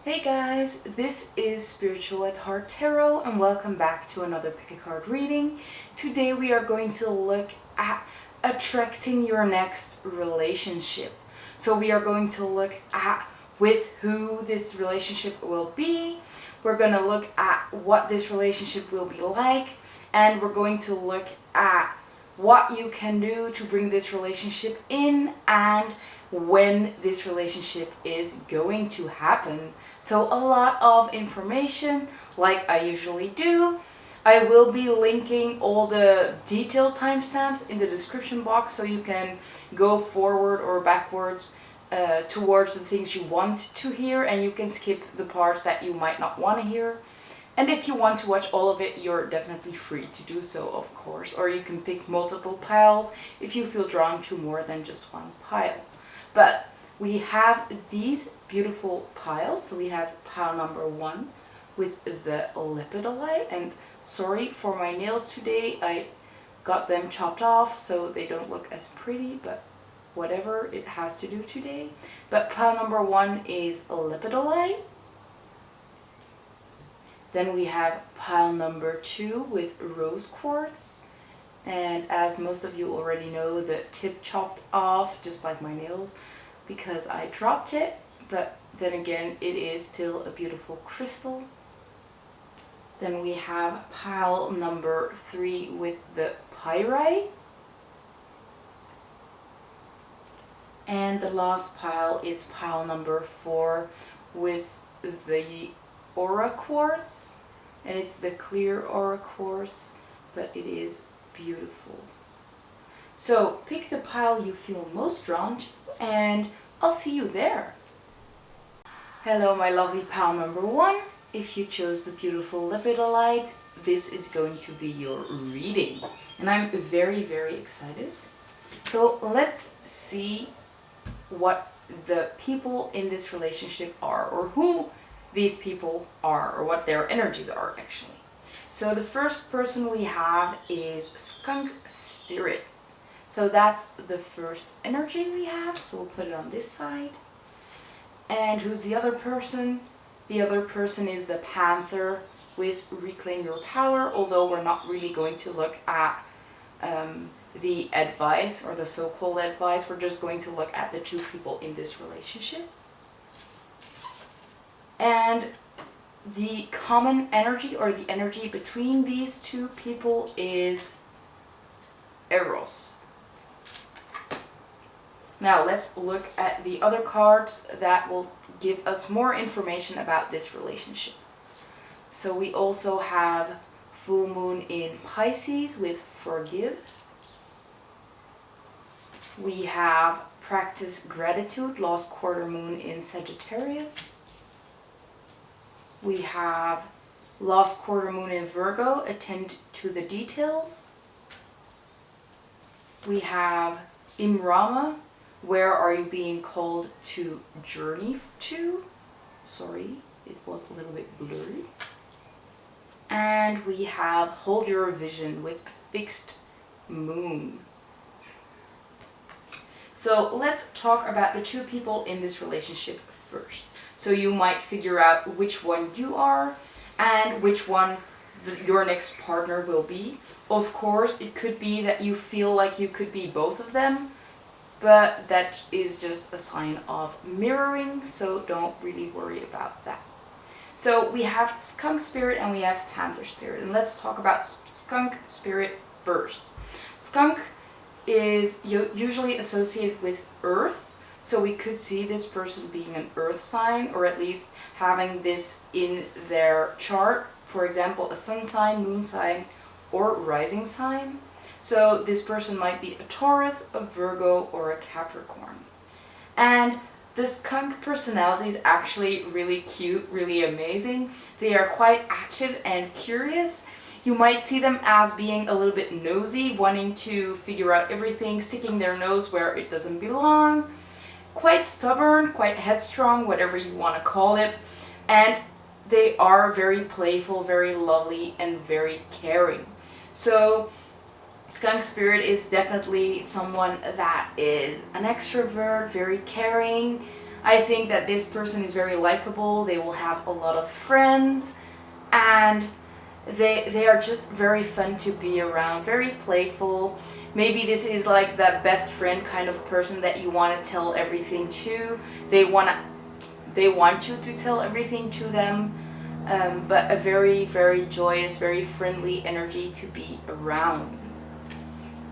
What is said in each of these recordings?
Hey guys, this is Spiritual at Heart Tarot and welcome back to another pick a card reading. Today we are going to look at attracting your next relationship. So we are going to look at with who this relationship will be. We're going to look at what this relationship will be like, and we're going to look at what you can do to bring this relationship in and when this relationship is going to happen. So a lot of information, like I usually do. I will be linking all the detailed timestamps in the description box so you can go forward or backwards towards the things you want to hear, and you can skip the parts that you might not want to hear. And if you want to watch all of it, you're definitely free to do so, of course. Or you can pick multiple piles if you feel drawn to more than just one pile. But we have these beautiful piles. So we have pile number 1 with the Lepidolite. And sorry for my nails today. I got them chopped off so they don't look as pretty, but whatever it has to do today. But pile number 1 is Lepidolite. Then we have pile number 2 with rose quartz. And as most of you already know, the tip chopped off, just like my nails, because I dropped it. But then again, it is still a beautiful crystal. Then we have pile number 3 with the Pyrite. And the last pile is pile number 4 with the Aura Quartz. And it's the clear Aura Quartz, but it is beautiful. So pick the pile you feel most drawn to and I'll see you there. Hello my lovely pile number 1. If you chose the beautiful Lepidolite, this is going to be your reading. And I'm very, very excited. So let's see what the people in this relationship are, or who these people are, or what their energies are actually. So the first person we have is Skunk Spirit. So that's the first energy we have. So we'll put it on this side. And who's the other person? The other person is the Panther with Reclaim Your Power, although we're not really going to look at the advice or the so-called advice. We're just going to look at the two people in this relationship. And the common energy, or the energy between these two people, is Eros. Now let's look at the other cards that will give us more information about this relationship. So we also have Full Moon in Pisces with Forgive. We have Practice Gratitude, Lost Quarter Moon in Sagittarius. We have Lost Quarter Moon in Virgo, Attend to the Details. We have Imrama, Where Are You Being Called to Journey to? Sorry, it was a little bit blurry. And we have Hold Your Vision with Fixed Moon. So let's talk about the two people in this relationship first. So you might figure out which one you are and which one your next partner will be. Of course, it could be that you feel like you could be both of them, but that is just a sign of mirroring, so don't really worry about that. So we have Skunk Spirit and we have Panther Spirit, and let's talk about Skunk Spirit first. Skunk is usually associated with Earth. So we could see this person being an earth sign, or at least having this in their chart. For example, a sun sign, moon sign, or rising sign. So this person might be a Taurus, a Virgo, or a Capricorn. And the skunk personality is actually really cute, really amazing. They are quite active and curious. You might see them as being a little bit nosy, wanting to figure out everything, sticking their nose where it doesn't belong. Quite stubborn, quite headstrong, whatever you want to call it. And they are very playful, very lovely, and very caring. So Skunk Spirit is definitely someone that is an extrovert, very caring. I think that this person is very likable. They will have a lot of friends, and they are just very fun to be around, very playful. Maybe this is like that best friend kind of person that you want to tell everything to. They want you to tell everything to them, but a very, very joyous, very friendly energy to be around.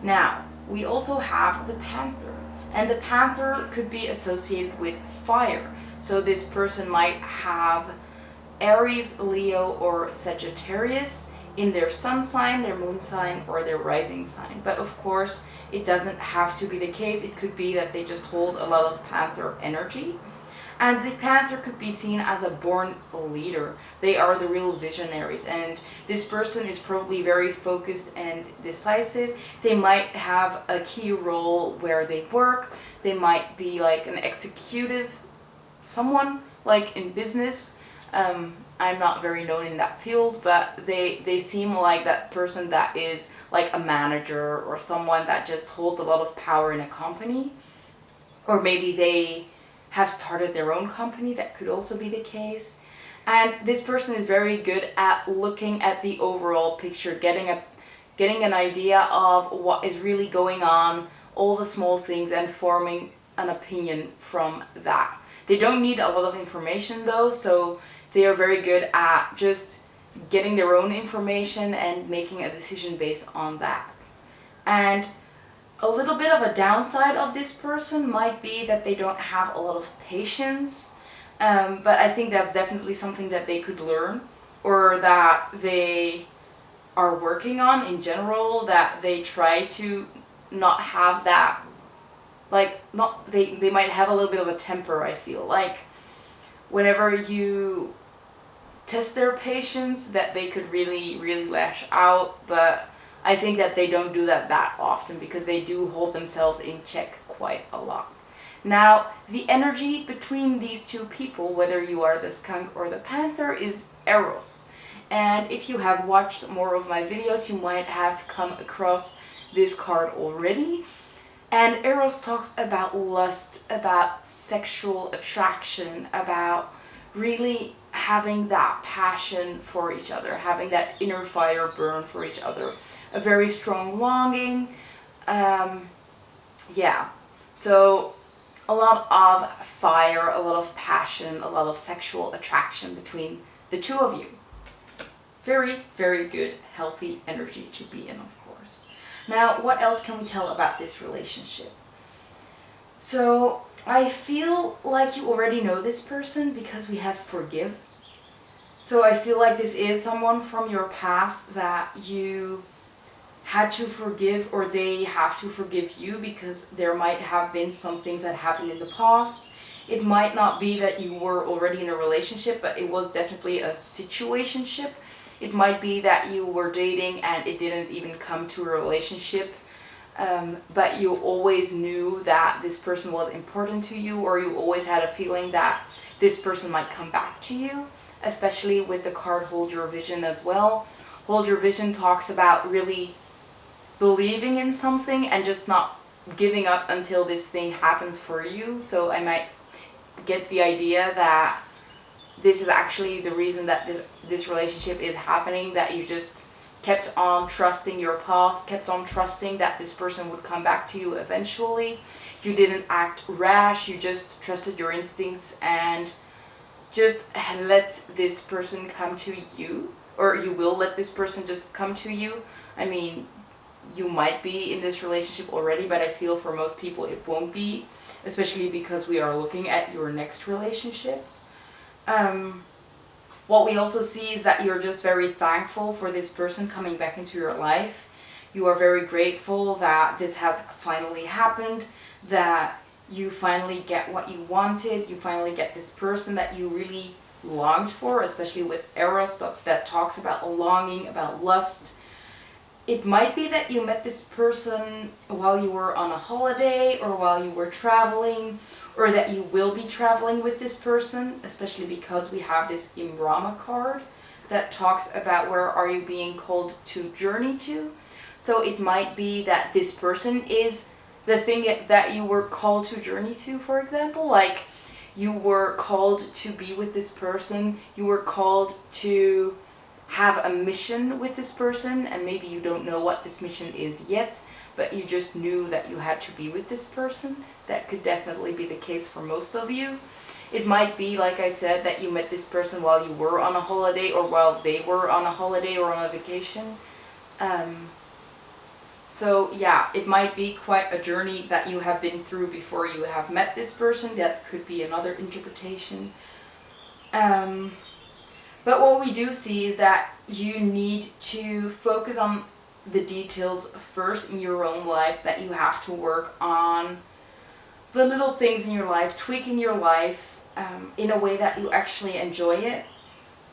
Now, we also have the Panther, and the Panther could be associated with fire. So this person might have Aries, Leo, or Sagittarius in their sun sign, their moon sign, or their rising sign. But of course, it doesn't have to be the case. It could be that they just hold a lot of Panther energy. And the Panther could be seen as a born leader. They are the real visionaries, and this person is probably very focused and decisive. They might have a key role where they work. They might be like an executive, someone like in business. I'm not very known in that field, but they seem like that person that is like a manager or someone that just holds a lot of power in a company. Or maybe they have started their own company. That could also be the case. And this person is very good at looking at the overall picture, getting an idea of what is really going on, all the small things, and forming an opinion from that. They don't need a lot of information though, so they are very good at just getting their own information and making a decision based on that. And a little bit of a downside of this person might be that they don't have a lot of patience, but I think that's definitely something that they could learn, or that they are working on in general, that they try to not have that, like, not they might have a little bit of a temper. I feel like whenever you test their patience, that they could really, really lash out, but I think that they don't do that often because they do hold themselves in check quite a lot. Now, the energy between these two people, whether you are the skunk or the Panther, is Eros. And if you have watched more of my videos, you might have come across this card already. And Eros talks about lust, about sexual attraction, about really having that passion for each other, having that inner fire burn for each other. A very strong longing. Yeah. So a lot of fire, a lot of passion, a lot of sexual attraction between the two of you. Very, very good, healthy energy to be in, of course. Now, what else can we tell about this relationship? So I feel like you already know this person because we have forgive. So I feel like this is someone from your past that you had to forgive, or they have to forgive you, because there might have been some things that happened in the past. It might not be that you were already in a relationship, but it was definitely a situationship. It might be that you were dating and it didn't even come to a relationship, but you always knew that this person was important to you, or you always had a feeling that this person might come back to you, especially with the card Hold Your Vision as well. Hold Your Vision talks about really believing in something and just not giving up until this thing happens for you. So I might get the idea that this is actually the reason that this relationship is happening, that you just kept on trusting your path, kept on trusting that this person would come back to you eventually. You didn't act rash, you just trusted your instincts and just let this person come to you, or you will let this person just come to you. I mean, you might be in this relationship already, but I feel for most people it won't be, especially because we are looking at your next relationship. What we also see is that you're just very thankful for this person coming back into your life. You are very grateful that this has finally happened, that you finally get what you wanted, you finally get this person that you really longed for, especially with Eros that talks about a longing, about lust. It might be that you met this person while you were on a holiday or while you were traveling, or that you will be traveling with this person, especially because we have this Imrama card that talks about where are you being called to journey to. So it might be that this person is the thing that you were called to journey to, for example. Like, you were called to be with this person, you were called to have a mission with this person, and maybe you don't know what this mission is yet, but you just knew that you had to be with this person. That could definitely be the case for most of you. It might be, like I said, that you met this person while you were on a holiday, or while they were on a holiday or on a vacation. So yeah, it might be quite a journey that you have been through before you have met this person. That could be another interpretation. But what we do see is that you need to focus on the details first in your own life, that you have to work on the little things in your life, tweaking your life in a way that you actually enjoy it.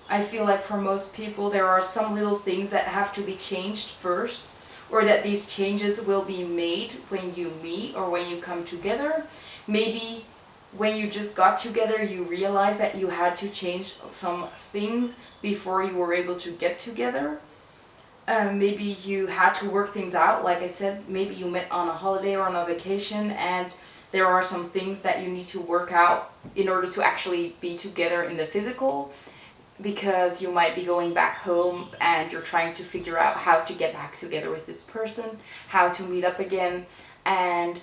I feel like for most people there are some little things that have to be changed first, or that these changes will be made when you meet or when you come together. Maybe when you just got together you realized that you had to change some things before you were able to get together. Maybe you had to work things out. Like I said, maybe you met on a holiday or on a vacation, and there are some things that you need to work out in order to actually be together in the physical, because you might be going back home and you're trying to figure out how to get back together with this person, how to meet up again, and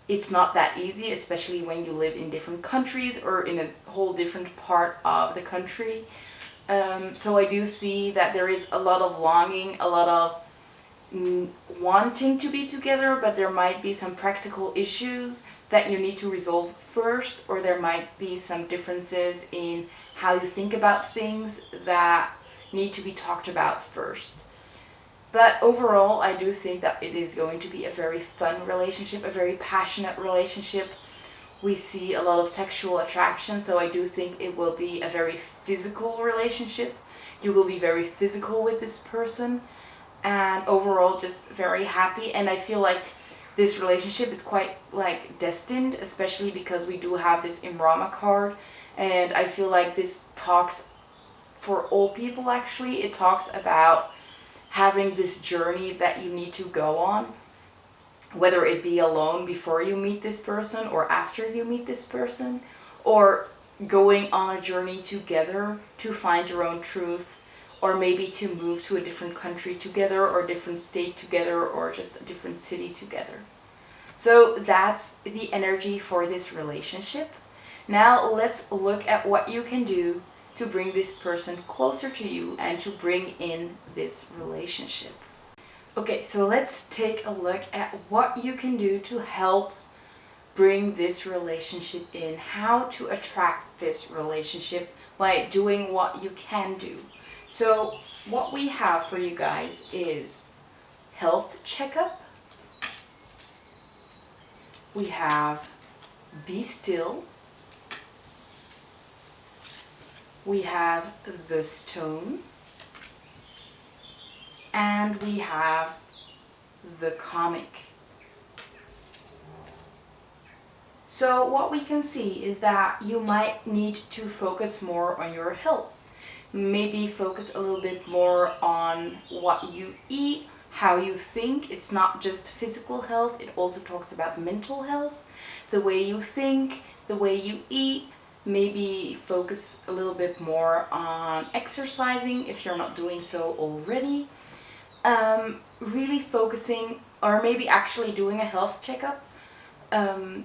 it's not that easy, especially when you live in different countries or in a whole different part of the country. So I do see that there is a lot of longing, a lot of wanting to be together, but there might be some practical issues that you need to resolve first, or there might be some differences in how you think about things that need to be talked about first. But overall, I do think that it is going to be a very fun relationship, a very passionate relationship. We see a lot of sexual attraction, so I do think it will be a very physical relationship. You will be very physical with this person, and overall just very happy. And I feel like this relationship is quite like destined, especially because we do have this Imrama card, and I feel like this talks for all people actually. It talks about having this journey that you need to go on, whether it be alone before you meet this person or after you meet this person, or going on a journey together to find your own truth, or maybe to move to a different country together, or a different state together, or just a different city together. So that's the energy for this relationship. Now let's look at what you can do to bring this person closer to you and to bring in this relationship. Okay, so let's take a look at what you can do to help bring this relationship in, how to attract this relationship by doing what you can do. So what we have for you guys is health checkup. We have be still. We have the stone. And we have the comic. So what we can see is that you might need to focus more on your health. Maybe focus a little bit more on what you eat, how you think. It's not just physical health, it also talks about mental health, the way you think, the way you eat. Maybe focus a little bit more on exercising if you're not doing so already. Really focusing, or maybe actually doing a health checkup.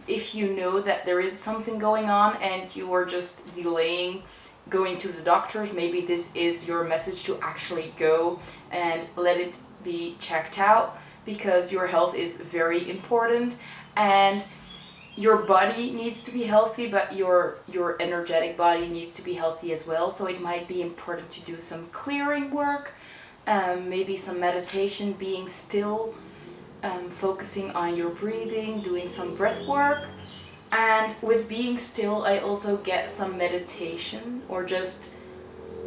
If you know that there is something going on and you are just delaying going to the doctors, maybe this is your message to actually go and let it be checked out, because your health is very important and your body needs to be healthy, but your energetic body needs to be healthy as well. So it might be important to do some clearing work, maybe some meditation, being still, focusing on your breathing, doing some breath work. And with being still, I also get some meditation, or just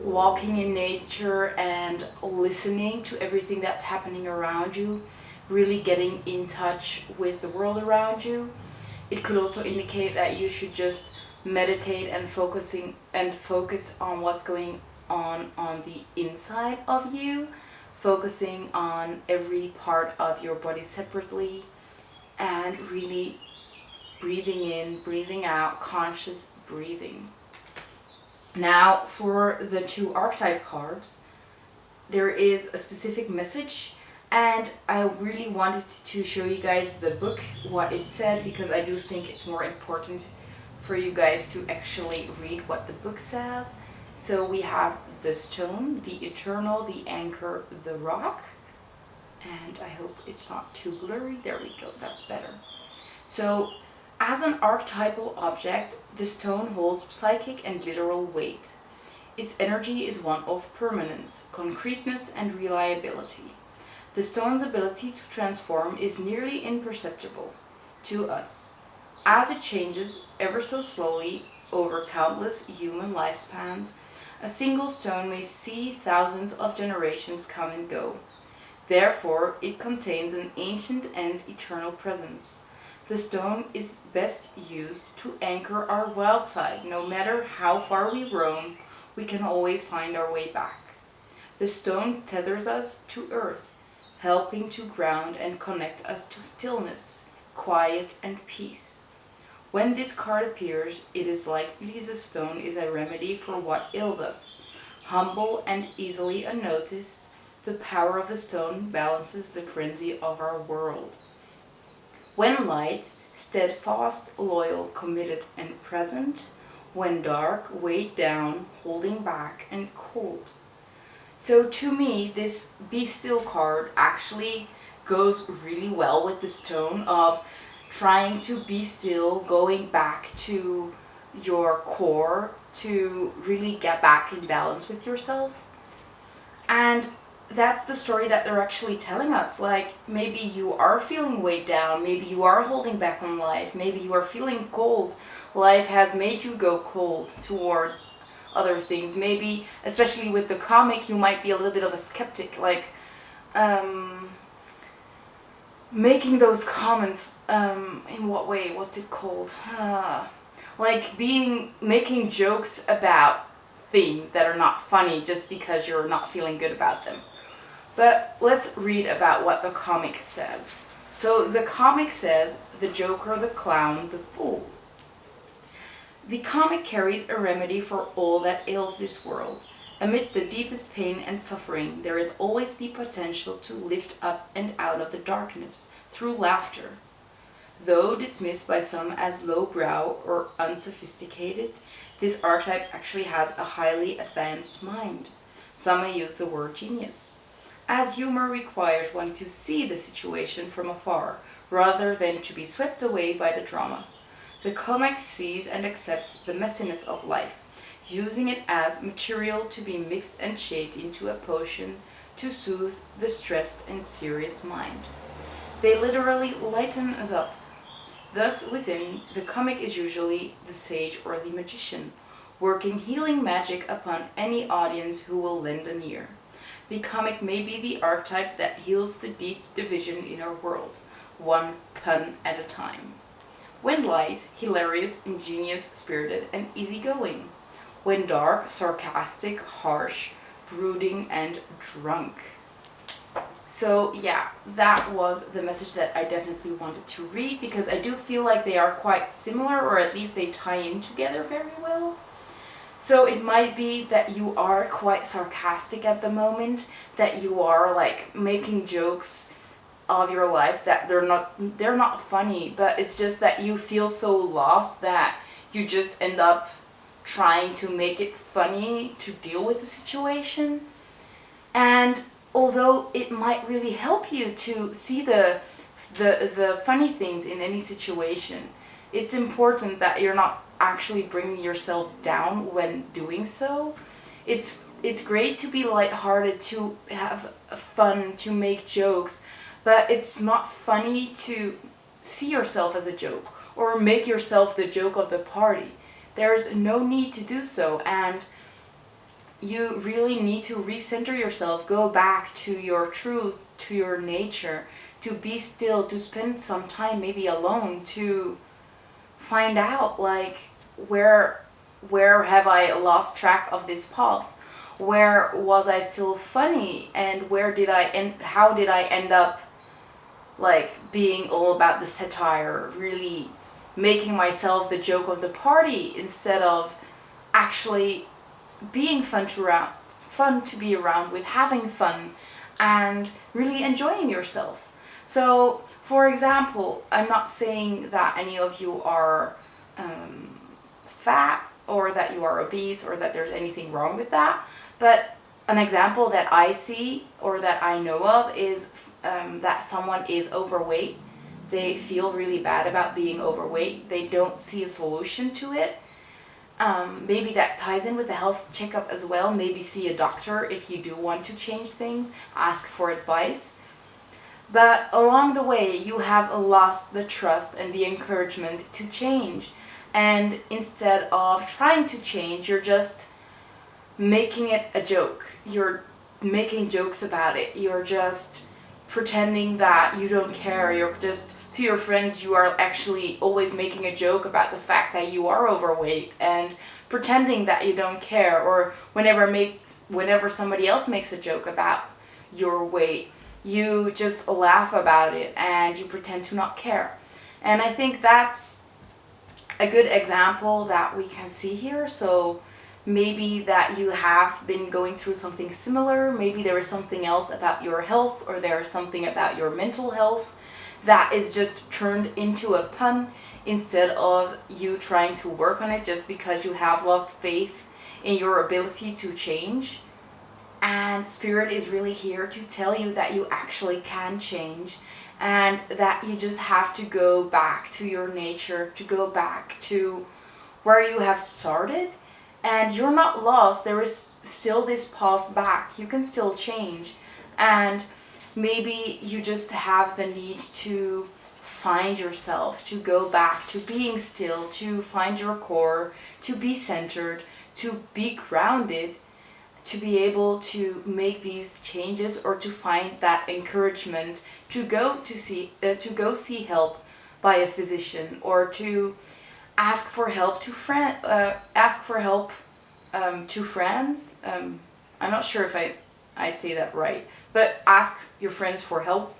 walking in nature and listening to everything that's happening around you, really getting in touch with the world around you. It could also indicate that you should just meditate and focus on what's going on the inside of you, focusing on every part of your body separately, and really breathing in, breathing out, conscious breathing. Now, for the 2 archetype cards, there is a specific message, and I really wanted to show you guys the book, what it said, because I do think it's more important for you guys to actually read what the book says. So we have the stone, the eternal, the anchor, the rock, and I hope it's not too blurry. There we go, that's better. So, as an archetypal object, the stone holds psychic and literal weight. Its energy is one of permanence, concreteness, and reliability. The stone's ability to transform is nearly imperceptible to us, as it changes ever so slowly over countless human lifespans. A single stone may see thousands of generations come and go. Therefore, it contains an ancient and eternal presence. The stone is best used to anchor our wild side. No matter how far we roam, we can always find our way back. The stone tethers us to earth, helping to ground and connect us to stillness, quiet, and peace. When this card appears, it is likely the stone is a remedy for what ails us. Humble and easily unnoticed, the power of the stone balances the frenzy of our world. When light, steadfast, loyal, committed, and present. When dark, weighed down, holding back, and cold. So to me, this Be Still card actually goes really well with this tone of trying to be still, going back to your core to really get back in balance with yourself. And that's the story that they're actually telling us. Like, maybe you are feeling weighed down, maybe you are holding back on life, maybe you are feeling cold. Life has made you go cold towards other things. Maybe, especially with the comic, you might be a little bit of a skeptic, like making those comments, in what way, what's it called? Like making jokes about things that are not funny just because you're not feeling good about them. But let's read about what the comic says. So the comic says, the Joker, the clown, the fool. The comic carries a remedy for all that ails this world. Amid the deepest pain and suffering, there is always the potential to lift up and out of the darkness through laughter. Though dismissed by some as lowbrow or unsophisticated, this archetype actually has a highly advanced mind. Some may use the word genius, as humor requires one to see the situation from afar, rather than to be swept away by the drama. The comic sees and accepts the messiness of life, using it as material to be mixed and shaped into a potion to soothe the stressed and serious mind. They literally lighten us up. Thus, within, the comic is usually the sage or the magician, working healing magic upon any audience who will lend an ear. The comic may be the archetype that heals the deep division in our world, one pun at a time. When light, hilarious, ingenious, spirited, and easygoing. When dark, sarcastic, harsh, brooding, and drunk. So yeah, that was the message that I definitely wanted to read, because I do feel like they are quite similar, or at least they tie in together very well. So it might be that you are quite sarcastic at the moment, that you are like making jokes of your life that they're not funny, but it's just that you feel so lost that you just end up trying to make it funny to deal with the situation. And although it might really help you to see the funny things in any situation, it's important that you're not actually bringing yourself down when doing so. It's great to be lighthearted, to have fun, to make jokes, but it's not funny to see yourself as a joke or make yourself the joke of the party. There's no need to do so, and you really need to recenter yourself, go back to your truth, to your nature, to be still, to spend some time maybe alone, to find out like where have I lost track of this path? Where was I still funny, and how did I end up like being all about the satire, really making myself the joke of the party instead of actually being fun to be around with, having fun and really enjoying yourself. So, for example, I'm not saying that any of you are fat or that you are obese or that there's anything wrong with that, but an example that I see or that I know of is that someone is overweight. They feel really bad about being overweight. They don't see a solution to it. Maybe that ties in with the health checkup as well. Maybe see a doctor if you do want to change things. Ask for advice. But along the way, you have lost the trust and the encouragement to change. And instead of trying to change, you're just making it a joke. You're making jokes about it. You're just pretending that you don't care. You're just, to your friends, you are actually always making a joke about the fact that you are overweight and pretending that you don't care. Or whenever somebody else makes a joke about your weight, you just laugh about it and you pretend to not care. And I think that's a good example that we can see here. So maybe that you have been going through something similar. Maybe there is something else about your health, or there is something about your mental health that is just turned into a pun instead of you trying to work on it just because you have lost faith in your ability to change. And Spirit is really here to tell you that you actually can change, and that you just have to go back to your nature, to go back to where you have started. And you're not lost. There is still this path back. You can still change. And maybe you just have the need to find yourself, to go back to being still, to find your core, to be centered, to be grounded, to be able to make these changes, or to find that encouragement to go see help by a physician, or to ask for help to friends. I'm not sure if I say that right, but ask your friends for help.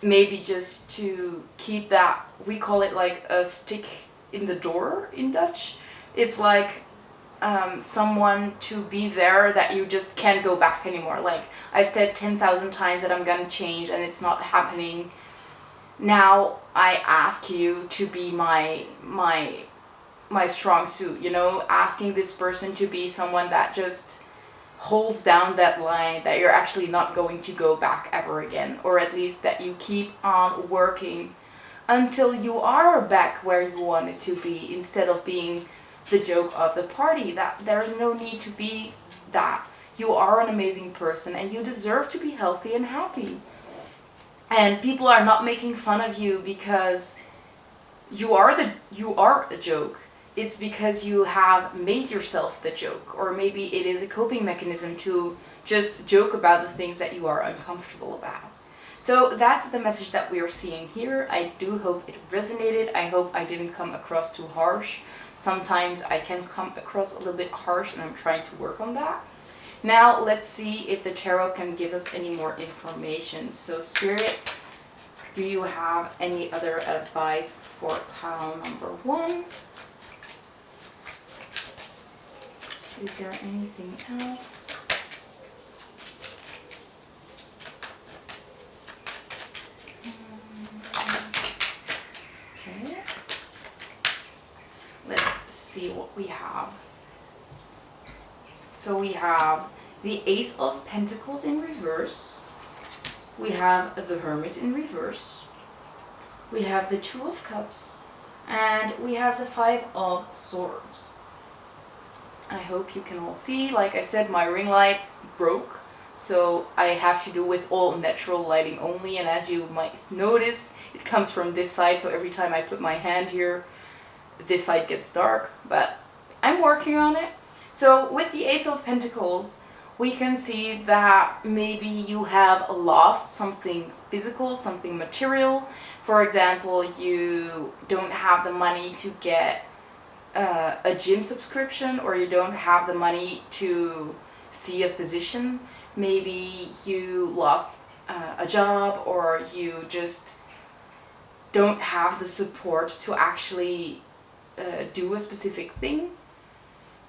Maybe just to keep that, we call it like a stick in the door in Dutch. It's like someone to be there that you just can't go back anymore. Like, I've said 10,000 times that I'm gonna change and it's not happening. Now I ask you to be my strong suit, you know, asking this person to be someone that just holds down that line, that you're actually not going to go back ever again, or at least that you keep on working until you are back where you wanted to be, instead of being the joke of the party. That there's no need to be that. You are an amazing person and you deserve to be healthy and happy. And people are not making fun of you because you are a joke. It's because you have made yourself the joke, or maybe it is a coping mechanism to just joke about the things that you are uncomfortable about. So that's the message that we are seeing here. I do hope it resonated. I hope I didn't come across too harsh. Sometimes I can come across a little bit harsh, and I'm trying to work on that. Now let's see if the tarot can give us any more information. So Spirit, do you have any other advice for pile number 1? Is there anything else? Okay. Let's see what we have. So we have the Ace of Pentacles in reverse. We have the Hermit in reverse. We have the Two of Cups. And we have the Five of Swords. I hope you can all see. Like I said, my ring light broke, so I have to do with all natural lighting only, and as you might notice, it comes from this side, so every time I put my hand here, this side gets dark, but I'm working on it. So with the Ace of Pentacles, we can see that maybe you have lost something physical, something material. For example, you don't have the money to get a gym subscription, or you don't have the money to see a physician. Maybe you lost a job, or you just don't have the support to actually do a specific thing.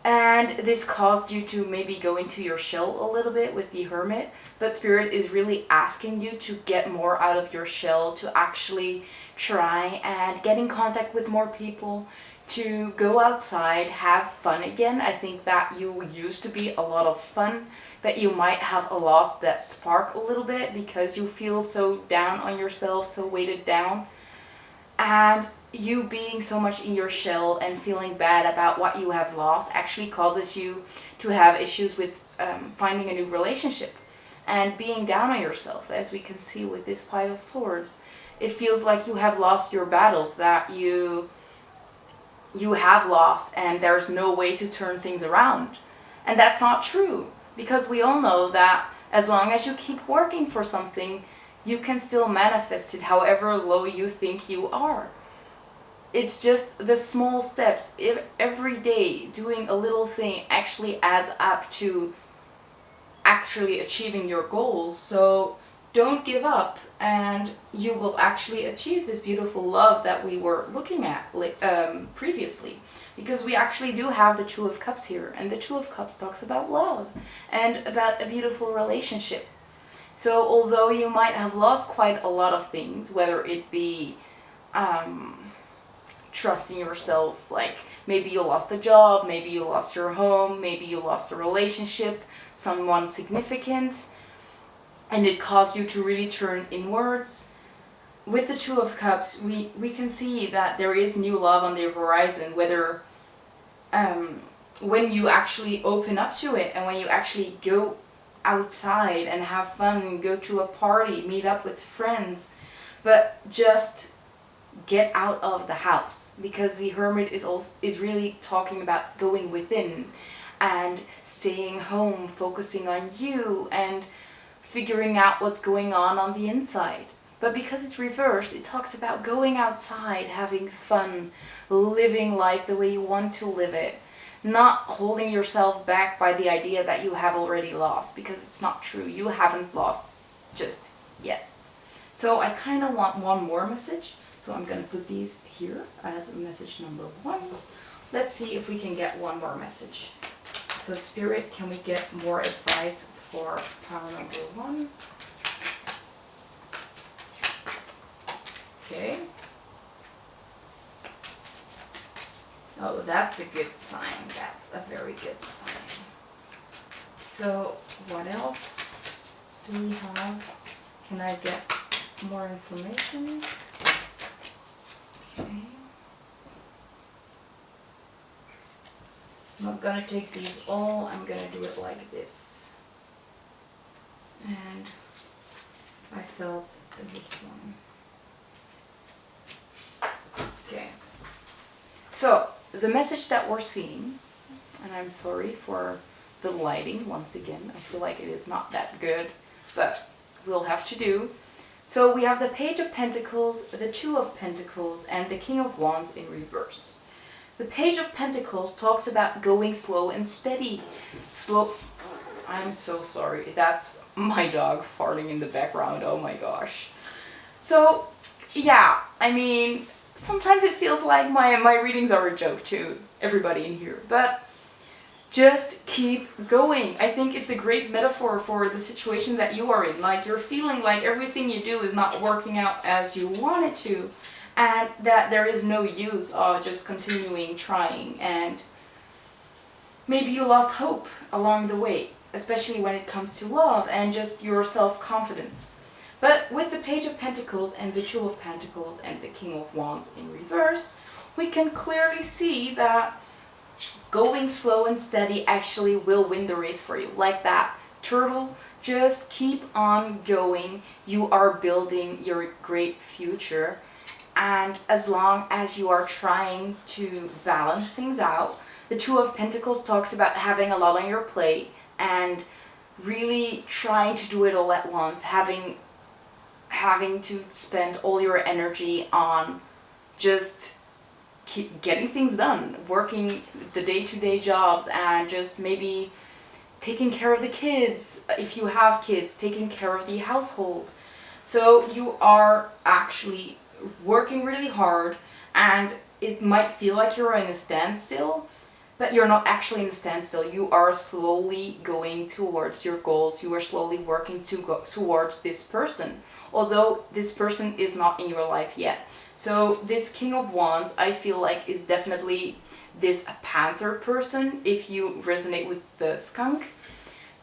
And this caused you to maybe go into your shell a little bit with the Hermit. But Spirit is really asking you to get more out of your shell, to actually try and get in contact with more people, to go outside, have fun again. I think that you used to be a lot of fun, that you might have lost that spark a little bit because you feel so down on yourself, so weighted down. And you being so much in your shell and feeling bad about what you have lost actually causes you to have issues with finding a new relationship and being down on yourself, as we can see with this Five of Swords. It feels like you have lost your battles, that you have lost and there's no way to turn things around. And that's not true, because we all know that as long as you keep working for something, you can still manifest it however low you think you are. It's just the small steps. Every day doing a little thing actually adds up to actually achieving your goals. So don't give up, and you will actually achieve this beautiful love that we were looking at previously. Because we actually do have the Two of Cups here, and the Two of Cups talks about love and about a beautiful relationship. So although you might have lost quite a lot of things, whether it be trusting yourself, like maybe you lost a job, maybe you lost your home, maybe you lost a relationship, someone significant, and it caused you to really turn inwards. With the Two of Cups, we can see that there is new love on the horizon, whether when you actually open up to it and when you actually go outside and have fun, go to a party, meet up with friends, but just get out of the house, because the Hermit is really talking about going within and staying home, focusing on you and figuring out what's going on the inside. But because it's reversed, it talks about going outside, having fun, living life the way you want to live it, not holding yourself back by the idea that you have already lost, because it's not true. You haven't lost just yet. So I kind of want one more message. So I'm going to put these here as message number 1. Let's see if we can get one more message. So Spirit, can we get more advice for pile number 1? Okay. Oh, that's a good sign. That's a very good sign. So what else do we have? Can I get more information? Okay. I'm not gonna take these all, I'm gonna do it like this. And I felt this one. Okay. So, the message that we're seeing, and I'm sorry for the lighting once again, I feel like it is not that good, but we'll have to do. So we have the Page of Pentacles, the Two of Pentacles, and the King of Wands in reverse. The Page of Pentacles talks about going slow and steady. I'm so sorry. That's my dog farting in the background. Oh my gosh. So, yeah, I mean, sometimes it feels like my readings are a joke to everybody in here, but just keep going. I think it's a great metaphor for the situation that you are in. Like, you're feeling like everything you do is not working out as you want it to, and that there is no use of just continuing trying, and maybe you lost hope along the way, especially when it comes to love and just your self-confidence. But with the Page of Pentacles and the Two of Pentacles and the King of Wands in reverse, we can clearly see that going slow and steady actually will win the race for you. Like that turtle, just keep on going. You are building your great future. And as long as you are trying to balance things out, the Two of Pentacles talks about having a lot on your plate and really trying to do it all at once, having to spend all your energy on just keep getting things done, working the day-to-day jobs, and just maybe taking care of the kids, if you have kids, taking care of the household. So you are actually working really hard, and it might feel like you're in a standstill, but you're not actually in a standstill. You are slowly going towards your goals. You are slowly working to go towards this person, although this person is not in your life yet. So this King of Wands, I feel like, is definitely this panther person, if you resonate with the skunk.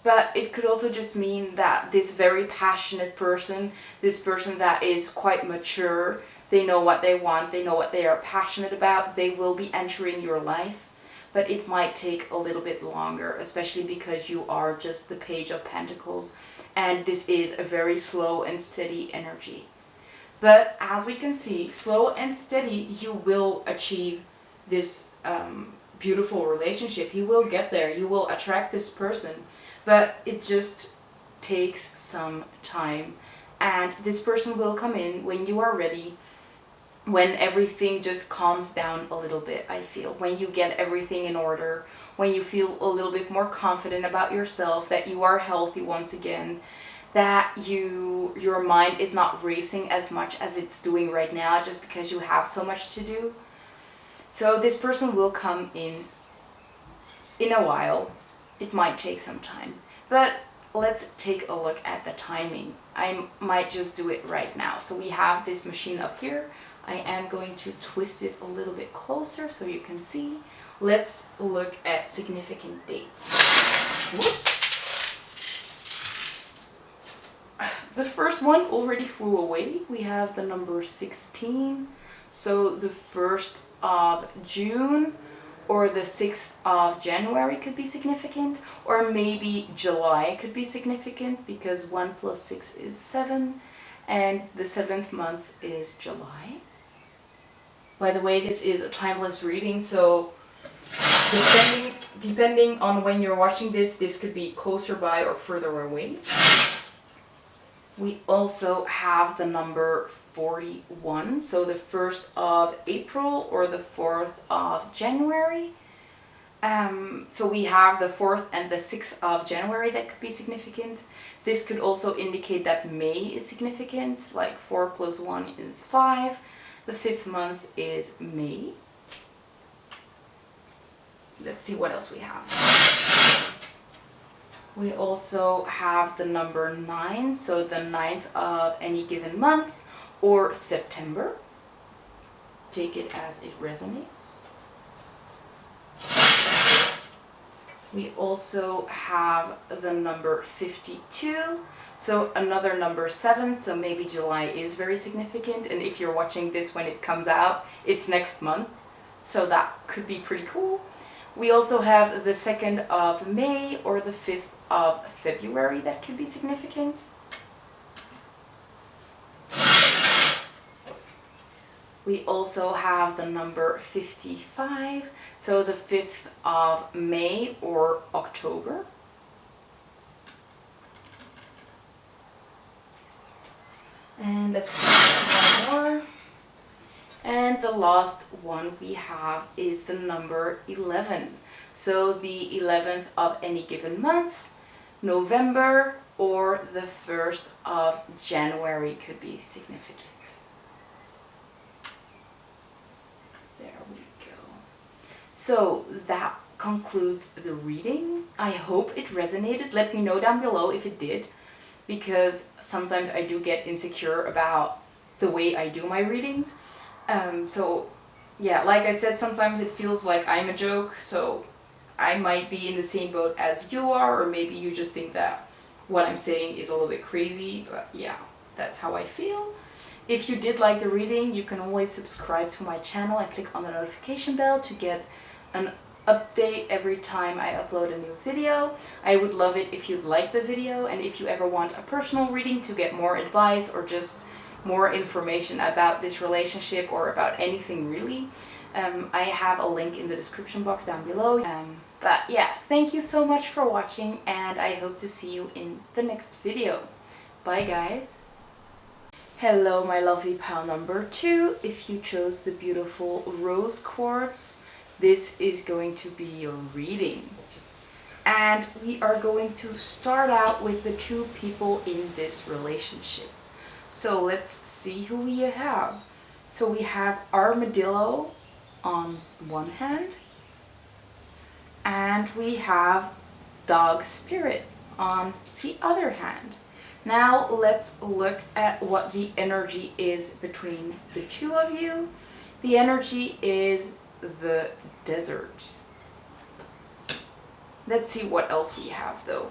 But it could also just mean that this very passionate person, this person that is quite mature, they know what they want, they know what they are passionate about, they will be entering your life. But it might take a little bit longer, especially because you are just the Page of Pentacles, and this is a very slow and steady energy. But as we can see, slow and steady, you will achieve this beautiful relationship. You will get there, you will attract this person, but it just takes some time. And this person will come in when you are ready, when everything just calms down a little bit, I feel. When you get everything in order, when you feel a little bit more confident about yourself, that you are healthy once again, that your mind is not racing as much as it's doing right now just because you have so much to do. So this person will come in a while. It might take some time. But let's take a look at the timing. I might just do it right now. So we have this machine up here. I am going to twist it a little bit closer so you can see. Let's look at significant dates. Whoops. The first one already flew away. We have the number 16. So the 1st of June or the 6th of January could be significant, or maybe July could be significant because 1 plus 6 is 7, and the 7th month is July. By the way, this is a timeless reading, so depending on when you're watching this, this could be closer by or further away. We also have the number 41, so the 1st of April or the 4th of January. So we have the 4th and the 6th of January that could be significant. This could also indicate that May is significant, like 4 plus 1 is 5. The 5th month is May. Let's see what else we have. We also have the number 9, so the 9th of any given month or September. Take it as it resonates. We also have the number 52, so another number 7, so maybe July is very significant, and if you're watching this when it comes out, it's next month, so that could be pretty cool. We also have the 2nd of May or the 5th of February that could be significant. We also have the number 55, so the 5th of May or October. And let's see one more. And the last one we have is the number 11. So the 11th of any given month, November, or the 1st of January could be significant. There we go. So that concludes the reading. I hope it resonated. Let me know down below if it did, because sometimes I do get insecure about the way I do my readings. So yeah, like I said, sometimes it feels like I'm a joke, so I might be in the same boat as you are, or maybe you just think that what I'm saying is a little bit crazy, but yeah, that's how I feel. If you did like the reading, you can always subscribe to my channel and click on the notification bell to get an update every time I upload a new video. I would love it if you'd like the video, and if you ever want a personal reading to get more advice or just more information about this relationship or about anything really, I have a link in the description box down below. But yeah, thank you so much for watching, and I hope to see you in the next video. Bye guys! Hello my lovely pile number 2. If you chose the beautiful rose quartz, this is going to be your reading. And we are going to start out with the 2 people in this relationship. So let's see who we have. So we have armadillo on one hand, and we have dog spirit on the other hand. Now let's look at what the energy is between the two of you. The energy is the desert. Let's see what else we have though.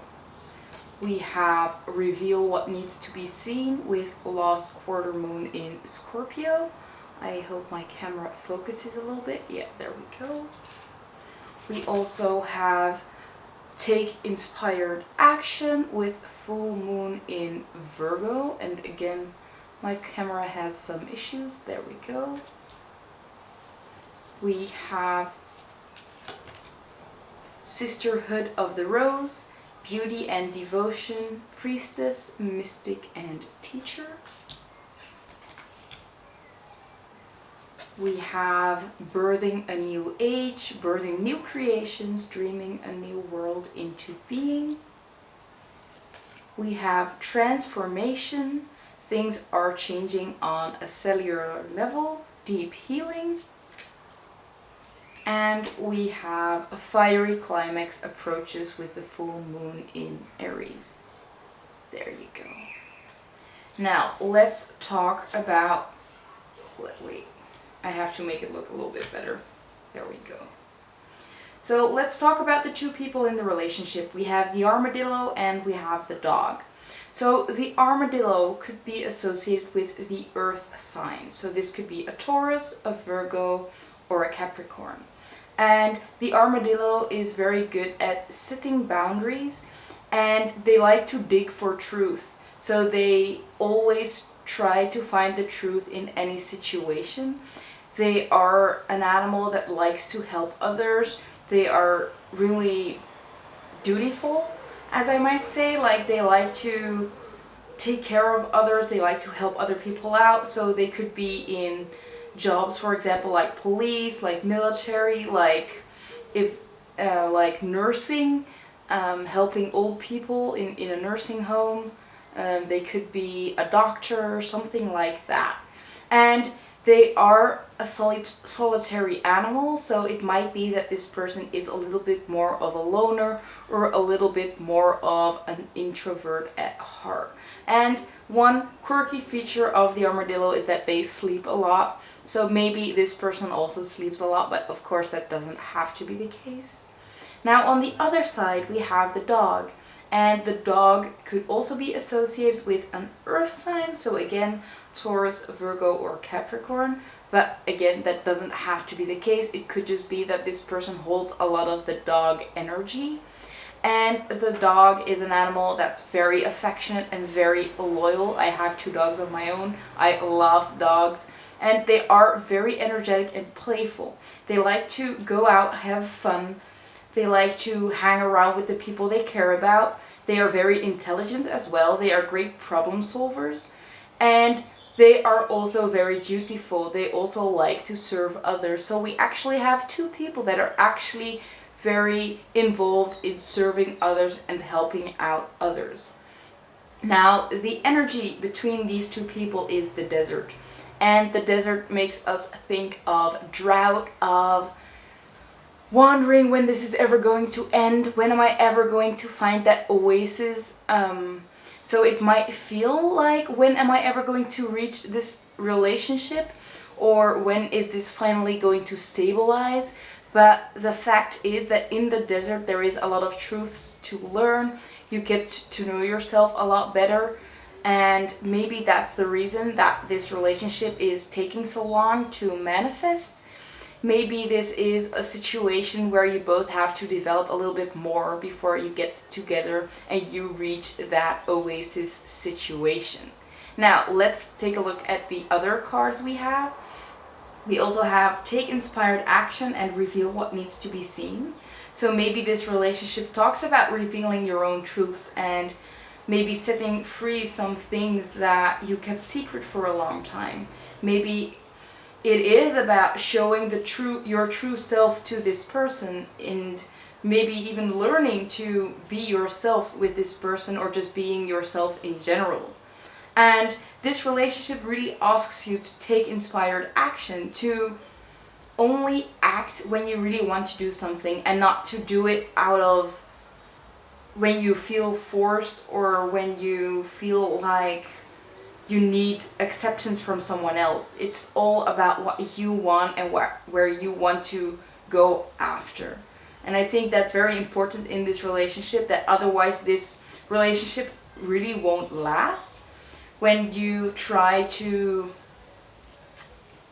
We have reveal what needs to be seen with lost quarter moon in Scorpio. I hope my camera focuses a little bit. Yeah, there we go. We also have take inspired action with full moon in Virgo. And again, my camera has some issues. There we go. We have sisterhood of the rose, beauty and devotion, priestess, mystic and teacher. We have birthing a new age, birthing new creations, dreaming a new world into being. We have transformation, things are changing on a cellular level, deep healing. And we have a fiery climax approaches with the full moon in Aries. There you go. Now, let's talk about, wait, I have to make it look a little bit better. There we go. So let's talk about the two people in the relationship. We have the armadillo and we have the dog. So the armadillo could be associated with the earth sign. So this could be a Taurus, a Virgo, or a Capricorn. And the armadillo is very good at setting boundaries, and they like to dig for truth. So they always try to find the truth in any situation. They are an animal that likes to help others. They are really dutiful, as I might say. Like, they like to take care of others. They like to help other people out. So they could be in jobs, for example, like police, like military, like like nursing, helping old people in a nursing home. They could be a doctor or something like that. And they are a solitary animal, so it might be that this person is a little bit more of a loner or a little bit more of an introvert at heart. And one quirky feature of the armadillo is that they sleep a lot. So maybe this person also sleeps a lot, but of course that doesn't have to be the case. Now on the other side we have the dog. And the dog could also be associated with an earth sign. So again, Taurus, Virgo, or Capricorn. But again, that doesn't have to be the case. It could just be that this person holds a lot of the dog energy. And the dog is an animal that's very affectionate and very loyal. I have 2 dogs of my own. I love dogs. And they are very energetic and playful. They like to go out, have fun. They like to hang around with the people they care about. They are very intelligent as well. They are great problem solvers. And they are also very dutiful. They also like to serve others. So we actually have 2 people that are actually very involved in serving others and helping out others. Now, the energy between these 2 people is the desert. And the desert makes us think of drought, of wondering when this is ever going to end, when am I ever going to find that oasis. So it might feel like, when am I ever going to reach this relationship, or when is this finally going to stabilize? But the fact is that in the desert there is a lot of truths to learn. You get to know yourself a lot better, and maybe that's the reason that this relationship is taking so long to manifest. Maybe this is a situation where you both have to develop a little bit more before you get together and you reach that oasis situation. Now, let's take a look at the other cards we have. We also have take inspired action and reveal what needs to be seen. So maybe this relationship talks about revealing your own truths and maybe setting free some things that you kept secret for a long time. Maybe it is about showing your true self to this person, and maybe even learning to be yourself with this person, or just being yourself in general. And this relationship really asks you to take inspired action, to only act when you really want to do something and not to do it out of when you feel forced or when you feel like you need acceptance from someone else. It's all about what you want and where you want to go after. And I think that's very important in this relationship, that otherwise this relationship really won't last. When you try to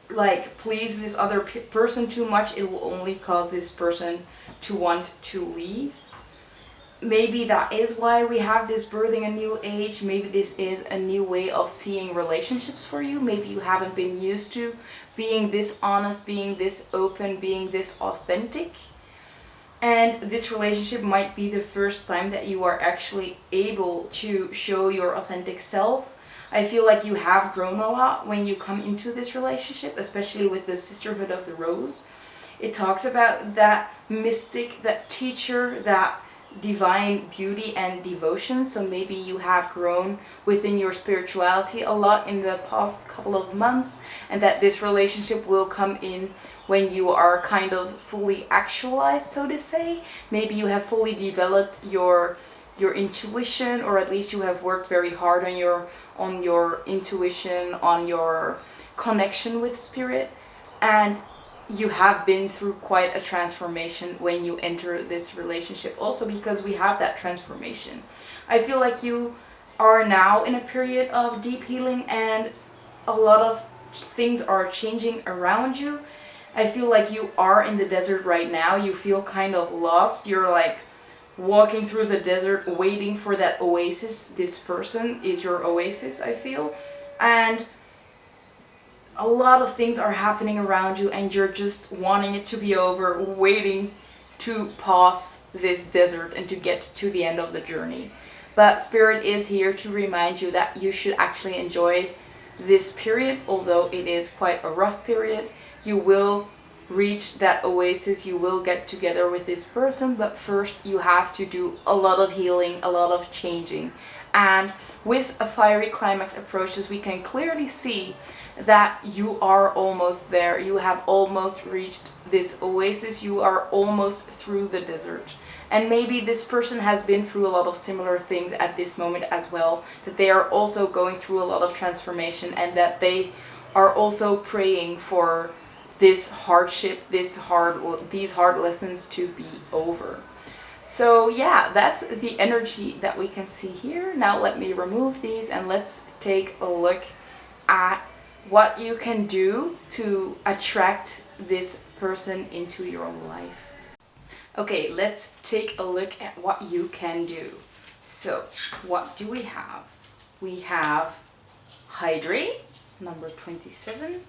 like please this other person too much, it will only cause this person to want to leave. Maybe that is why we have this birthing a new age. Maybe this is a new way of seeing relationships for you. Maybe you haven't been used to being this honest, being this open, being this authentic. And this relationship might be the first time that you are actually able to show your authentic self. I feel like you have grown a lot when you come into this relationship, especially with the Sisterhood of the Rose. It talks about that mystic, that teacher, that divine beauty and devotion. So maybe you have grown within your spirituality a lot in the past couple of months, and that this relationship will come in when you are kind of fully actualized, so to say. Maybe you have fully developed your intuition, or at least you have worked very hard on your intuition, on your connection with spirit, and you have been through quite a transformation when you enter this relationship, also because we have that transformation. I feel like you are now in a period of deep healing and a lot of things are changing around you. I feel like you are in the desert right now. You feel kind of lost. You're like walking through the desert waiting for that oasis. This person is your oasis, I feel. And a lot of things are happening around you and you're just wanting it to be over, waiting to pass this desert and to get to the end of the journey. But Spirit is here to remind you that you should actually enjoy this period, although it is quite a rough period. You will reach that oasis, you will get together with this person, but first you have to do a lot of healing, a lot of changing. And with a fiery climax approaches, we can clearly see that you are almost there. You have almost reached this oasis. You are almost through the desert. And maybe this person has been through a lot of similar things at this moment as well, that they are also going through a lot of transformation, and that they are also praying for this hardship, these hard lessons to be over. So yeah, that's the energy that we can see here. Now let me remove these and let's take a look at what you can do to attract this person into your life. Okay, let's take a look at what you can do. So, what do we have? We have Hydrate, number 27.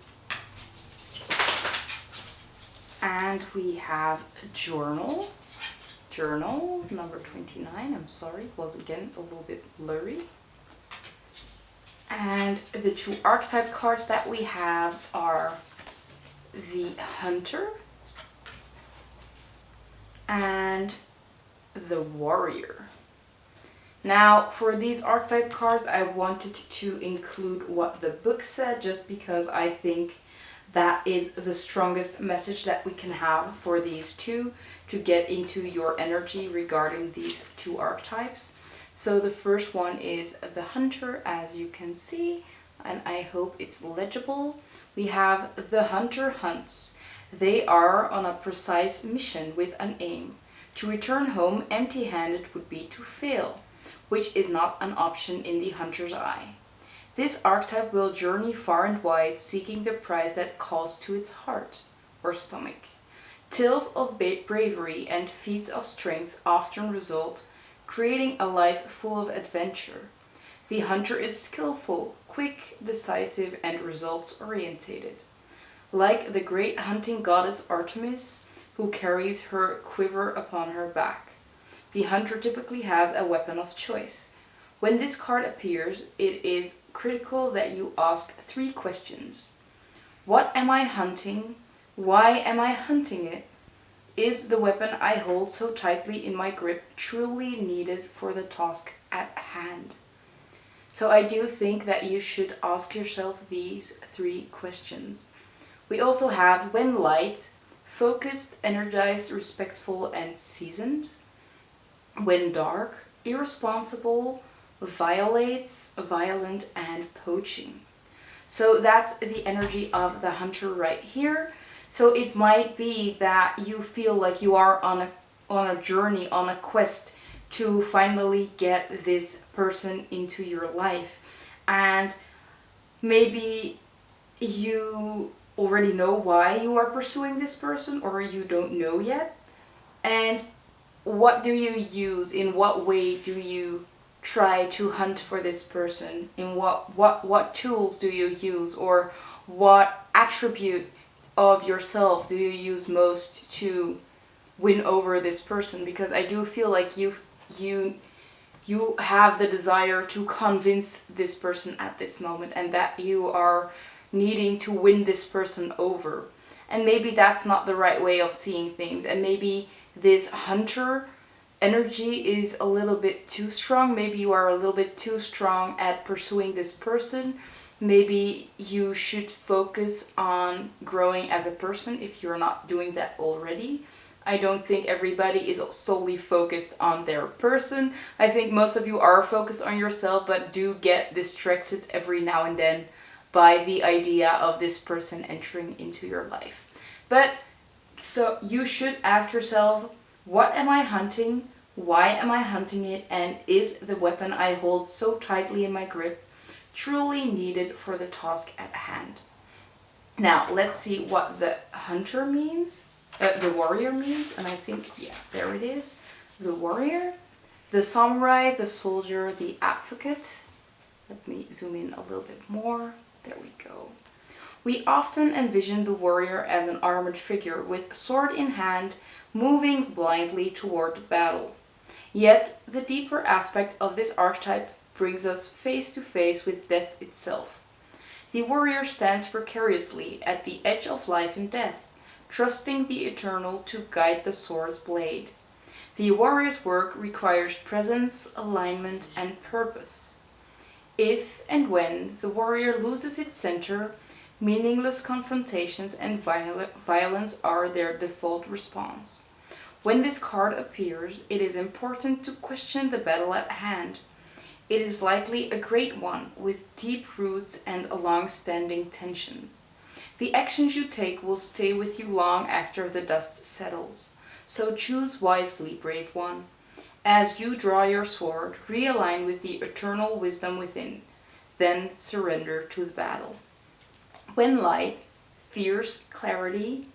And we have Journal, number 29. I'm sorry, it was again a little bit blurry. And the two archetype cards that we have are the Hunter and the Warrior. Now, for these archetype cards, I wanted to include what the book said, just because I think that is the strongest message that we can have for these two to get into your energy regarding these two archetypes. So the first one is the Hunter, as you can see, and I hope it's legible. We have the Hunter hunts. They are on a precise mission with an aim. To return home empty-handed would be to fail, which is not an option in the hunter's eye. This archetype will journey far and wide, seeking the prize that calls to its heart or stomach. Tales of bravery and feats of strength often result, creating a life full of adventure. The hunter is skillful, quick, decisive, and results-orientated. Like the great hunting goddess Artemis, who carries her quiver upon her back, the hunter typically has a weapon of choice. When this card appears, it is critical that you ask 3 questions. What am I hunting? Why am I hunting it? Is the weapon I hold so tightly in my grip truly needed for the task at hand? So I do think that you should ask yourself these 3 questions. We also have when light, focused, energized, respectful, and seasoned. When dark, irresponsible, violates, violent, and poaching. So that's the energy of the hunter right here. So it might be that you feel like you are on a journey, on a quest to finally get this person into your life. And maybe you already know why you are pursuing this person, or you don't know yet. And what do you use? In what way do you try to hunt for this person? In what tools do you use, or what attribute of yourself do you use most to win over this person? Because I do feel like you have the desire to convince this person at this moment, and that you are needing to win this person over. And maybe that's not the right way of seeing things, and maybe this hunter energy is a little bit too strong. Maybe you are a little bit too strong at pursuing this person. Maybe you should focus on growing as a person if you're not doing that already. I don't think everybody is solely focused on their person. I think most of you are focused on yourself, but do get distracted every now and then by the idea of this person entering into your life. But so you should ask yourself, what am I hunting? Why am I hunting it? And is the weapon I hold so tightly in my grip truly needed for the task at hand? Now, let's see what the hunter means. The warrior means, and I think, yeah, there it is. The warrior, the samurai, the soldier, the advocate. Let me zoom in a little bit more. There we go. We often envision the warrior as an armored figure with sword in hand, moving blindly toward battle. Yet, the deeper aspect of this archetype brings us face to face with death itself. The warrior stands precariously at the edge of life and death, trusting the eternal to guide the sword's blade. The warrior's work requires presence, alignment, and purpose. If and when the warrior loses its center, meaningless confrontations and violence are their default response. When this card appears, it is important to question the battle at hand. It is likely a great one, with deep roots and long-standing tensions. The actions you take will stay with you long after the dust settles. So choose wisely, brave one. As you draw your sword, realign with the eternal wisdom within. Then surrender to the battle. When light, fierce clarity,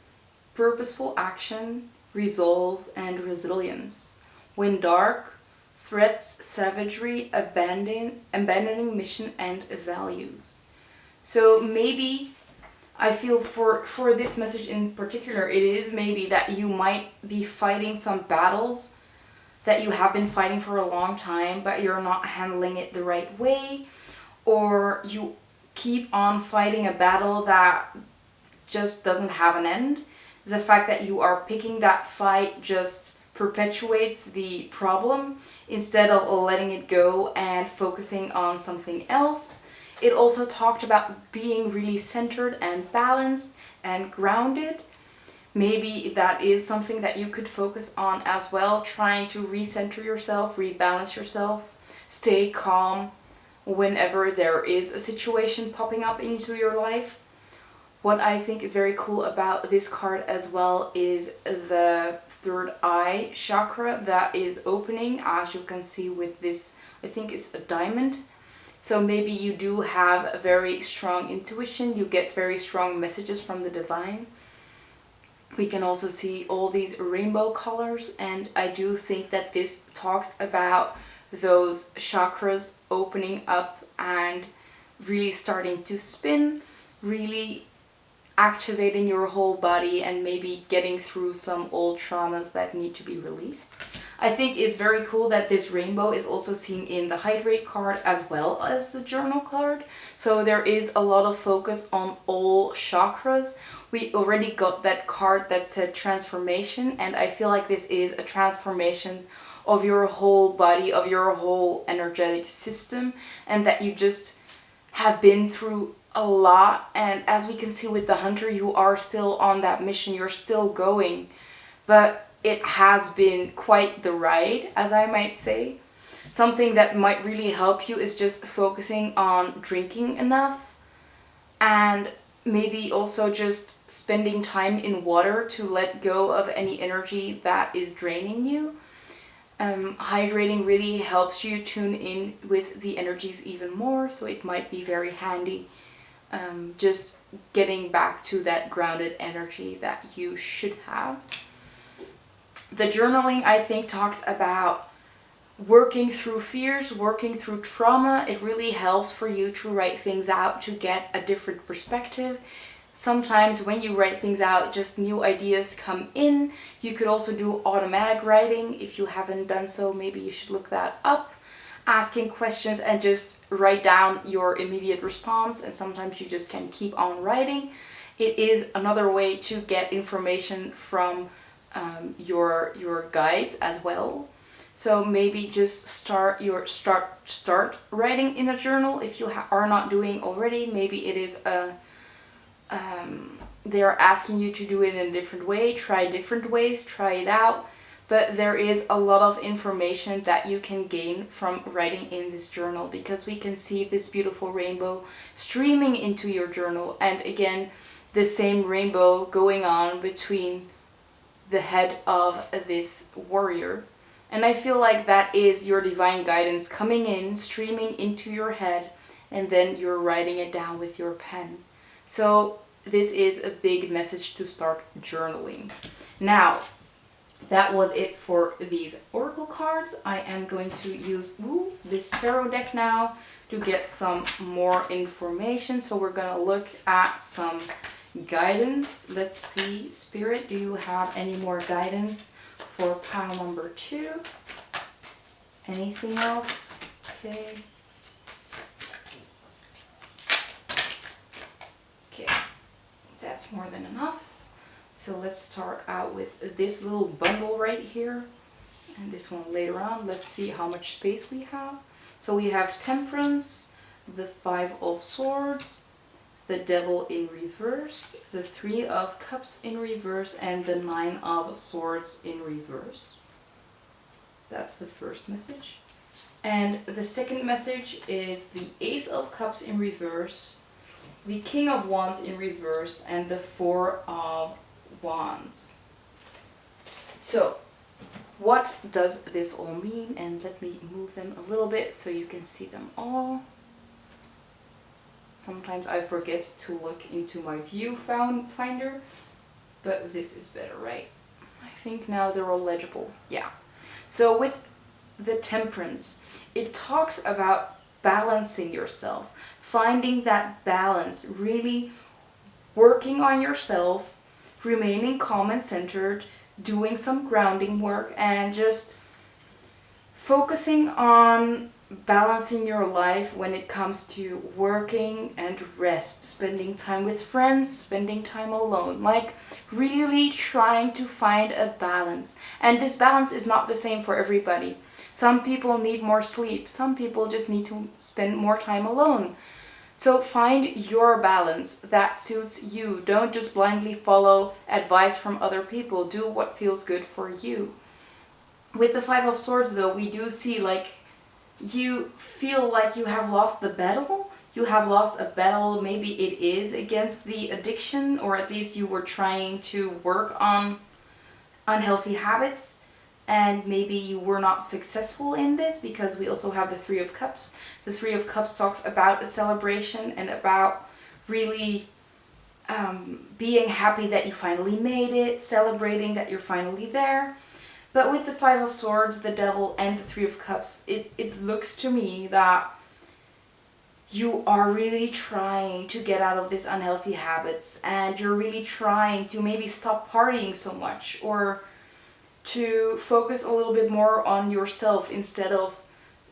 purposeful action, resolve, and resilience. When dark, threats, savagery, abandoning mission and values. So maybe I feel for this message in particular, it is maybe that you might be fighting some battles that you have been fighting for a long time, but you're not handling it the right way, or you keep on fighting a battle that just doesn't have an end. The fact that you are picking that fight just perpetuates the problem instead of letting it go and focusing on something else. It also talked about being really centered and balanced and grounded. Maybe that is something that you could focus on as well, trying to recenter yourself, rebalance yourself, stay calm whenever there is a situation popping up into your life. What I think is very cool about this card as well is the third eye chakra that is opening, as you can see with this, I think it's a diamond. So maybe you do have a very strong intuition, you get very strong messages from the divine. We can also see all these rainbow colors, and I do think that this talks about those chakras opening up and really starting to spin, really activating your whole body and maybe getting through some old traumas that need to be released. I think it's very cool that this rainbow is also seen in the hydrate card as well as the journal card. So there is a lot of focus on all chakras. We already got that card that said transformation, and I feel like this is a transformation of your whole body, of your whole energetic system, and that you just have been through a lot. And as we can see with the hunter, you are still on that mission, you're still going, but it has been quite the ride, as I might say. Something that might really help you is just focusing on drinking enough, and maybe also just spending time in water to let go of any energy that is draining you. Hydrating really helps you tune in with the energies even more, so it might be very handy. Just getting back to that grounded energy that you should have. The journaling, I think, talks about working through fears, working through trauma. It really helps for you to write things out to get a different perspective. Sometimes when you write things out, just new ideas come in. You could also do automatic writing. If you haven't done so, maybe you should look that up. Asking questions and just write down your immediate response, and sometimes you just can keep on writing. It is another way to get information from your guides as well. So maybe just start writing in a journal if you are not doing already. Maybe it is they're asking you to do it in a different way. Try different ways, try it out. But there is a lot of information that you can gain from writing in this journal, because we can see this beautiful rainbow streaming into your journal, and again the same rainbow going on between the head of this warrior. And I feel like that is your divine guidance coming in, streaming into your head, and then you're writing it down with your pen. So this is a big message to start journaling. Now, that was it for these oracle cards. I am going to use this tarot deck now to get some more information. So we're going to look at some guidance. Let's see, Spirit, do you have any more guidance for pile number 2? Anything else? Okay. Okay, that's more than enough. So let's start out with this little bundle right here, and this one later on. Let's see how much space we have. So we have Temperance, the 5 of Swords, the Devil in reverse, the 3 of Cups in reverse, and the 9 of Swords in reverse. That's the first message. And the second message is the Ace of Cups in reverse, the King of Wands in reverse, and the 4 of Wands. So, what does this all mean? And let me move them a little bit so you can see them all. Sometimes I forget to look into my viewfinder, but this is better, right? I think now they're all legible. Yeah. So with the Temperance, it talks about balancing yourself, finding that balance, really working on yourself, remaining calm and centered, doing some grounding work, and just focusing on balancing your life when it comes to working and rest, spending time with friends, spending time alone, like really trying to find a balance. And this balance is not the same for everybody. Some people need more sleep, some people just need to spend more time alone. So find your balance that suits you. Don't just blindly follow advice from other people. Do what feels good for you. With the 5 of Swords though, we do see like you feel like you have lost the battle. You have lost a battle. Maybe it is against the addiction, or at least you were trying to work on unhealthy habits. And maybe you were not successful in this, because we also have the 3 of Cups. The 3 of Cups talks about a celebration and about really being happy that you finally made it, celebrating that you're finally there. But with the 5 of Swords, the Devil, and the 3 of Cups, it looks to me that you are really trying to get out of these unhealthy habits, and you're really trying to maybe stop partying so much, or to focus a little bit more on yourself instead of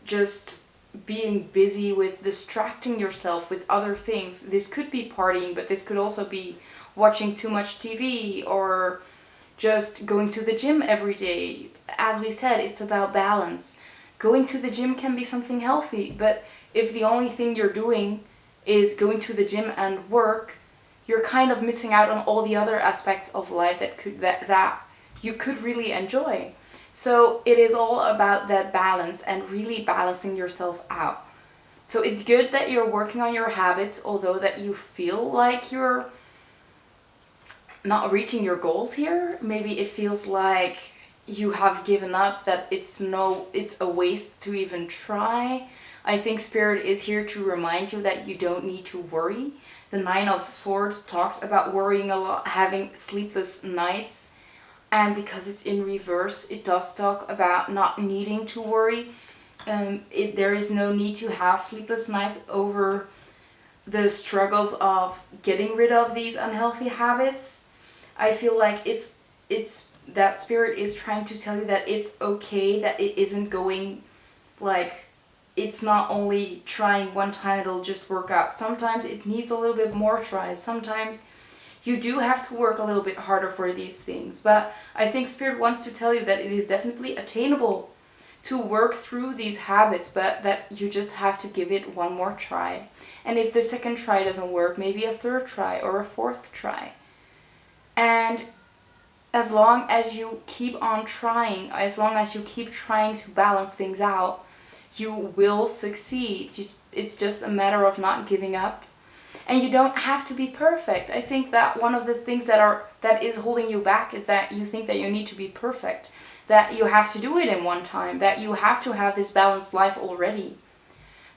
just being busy with distracting yourself with other things. This could be partying, but this could also be watching too much TV, or just going to the gym every day. As we said, it's about balance. Going to the gym can be something healthy, but if the only thing you're doing is going to the gym and work, you're kind of missing out on all the other aspects of life that you could really enjoy. So it is all about that balance and really balancing yourself out. So it's good that you're working on your habits, although that you feel like you're not reaching your goals here. Maybe it feels like you have given up, that it's a waste to even try. I think Spirit is here to remind you that you don't need to worry. The Nine of Swords talks about worrying a lot, having sleepless nights. And because it's in reverse, it does talk about not needing to worry. There is no need to have sleepless nights over the struggles of getting rid of these unhealthy habits. I feel like it's that Spirit is trying to tell you that it's okay, that it isn't going like, it's not only trying one time, it'll just work out. Sometimes it needs a little bit more tries. Sometimes you do have to work a little bit harder for these things. But I think Spirit wants to tell you that it is definitely attainable to work through these habits, but that you just have to give it one more try. And if the second try doesn't work, maybe a third try or a fourth try. And as long as you keep on trying, as long as you keep trying to balance things out, you will succeed. It's just a matter of not giving up. And you don't have to be perfect. I think that one of the things that is holding you back is that you think that you need to be perfect, that you have to do it in one time, that you have to have this balanced life already.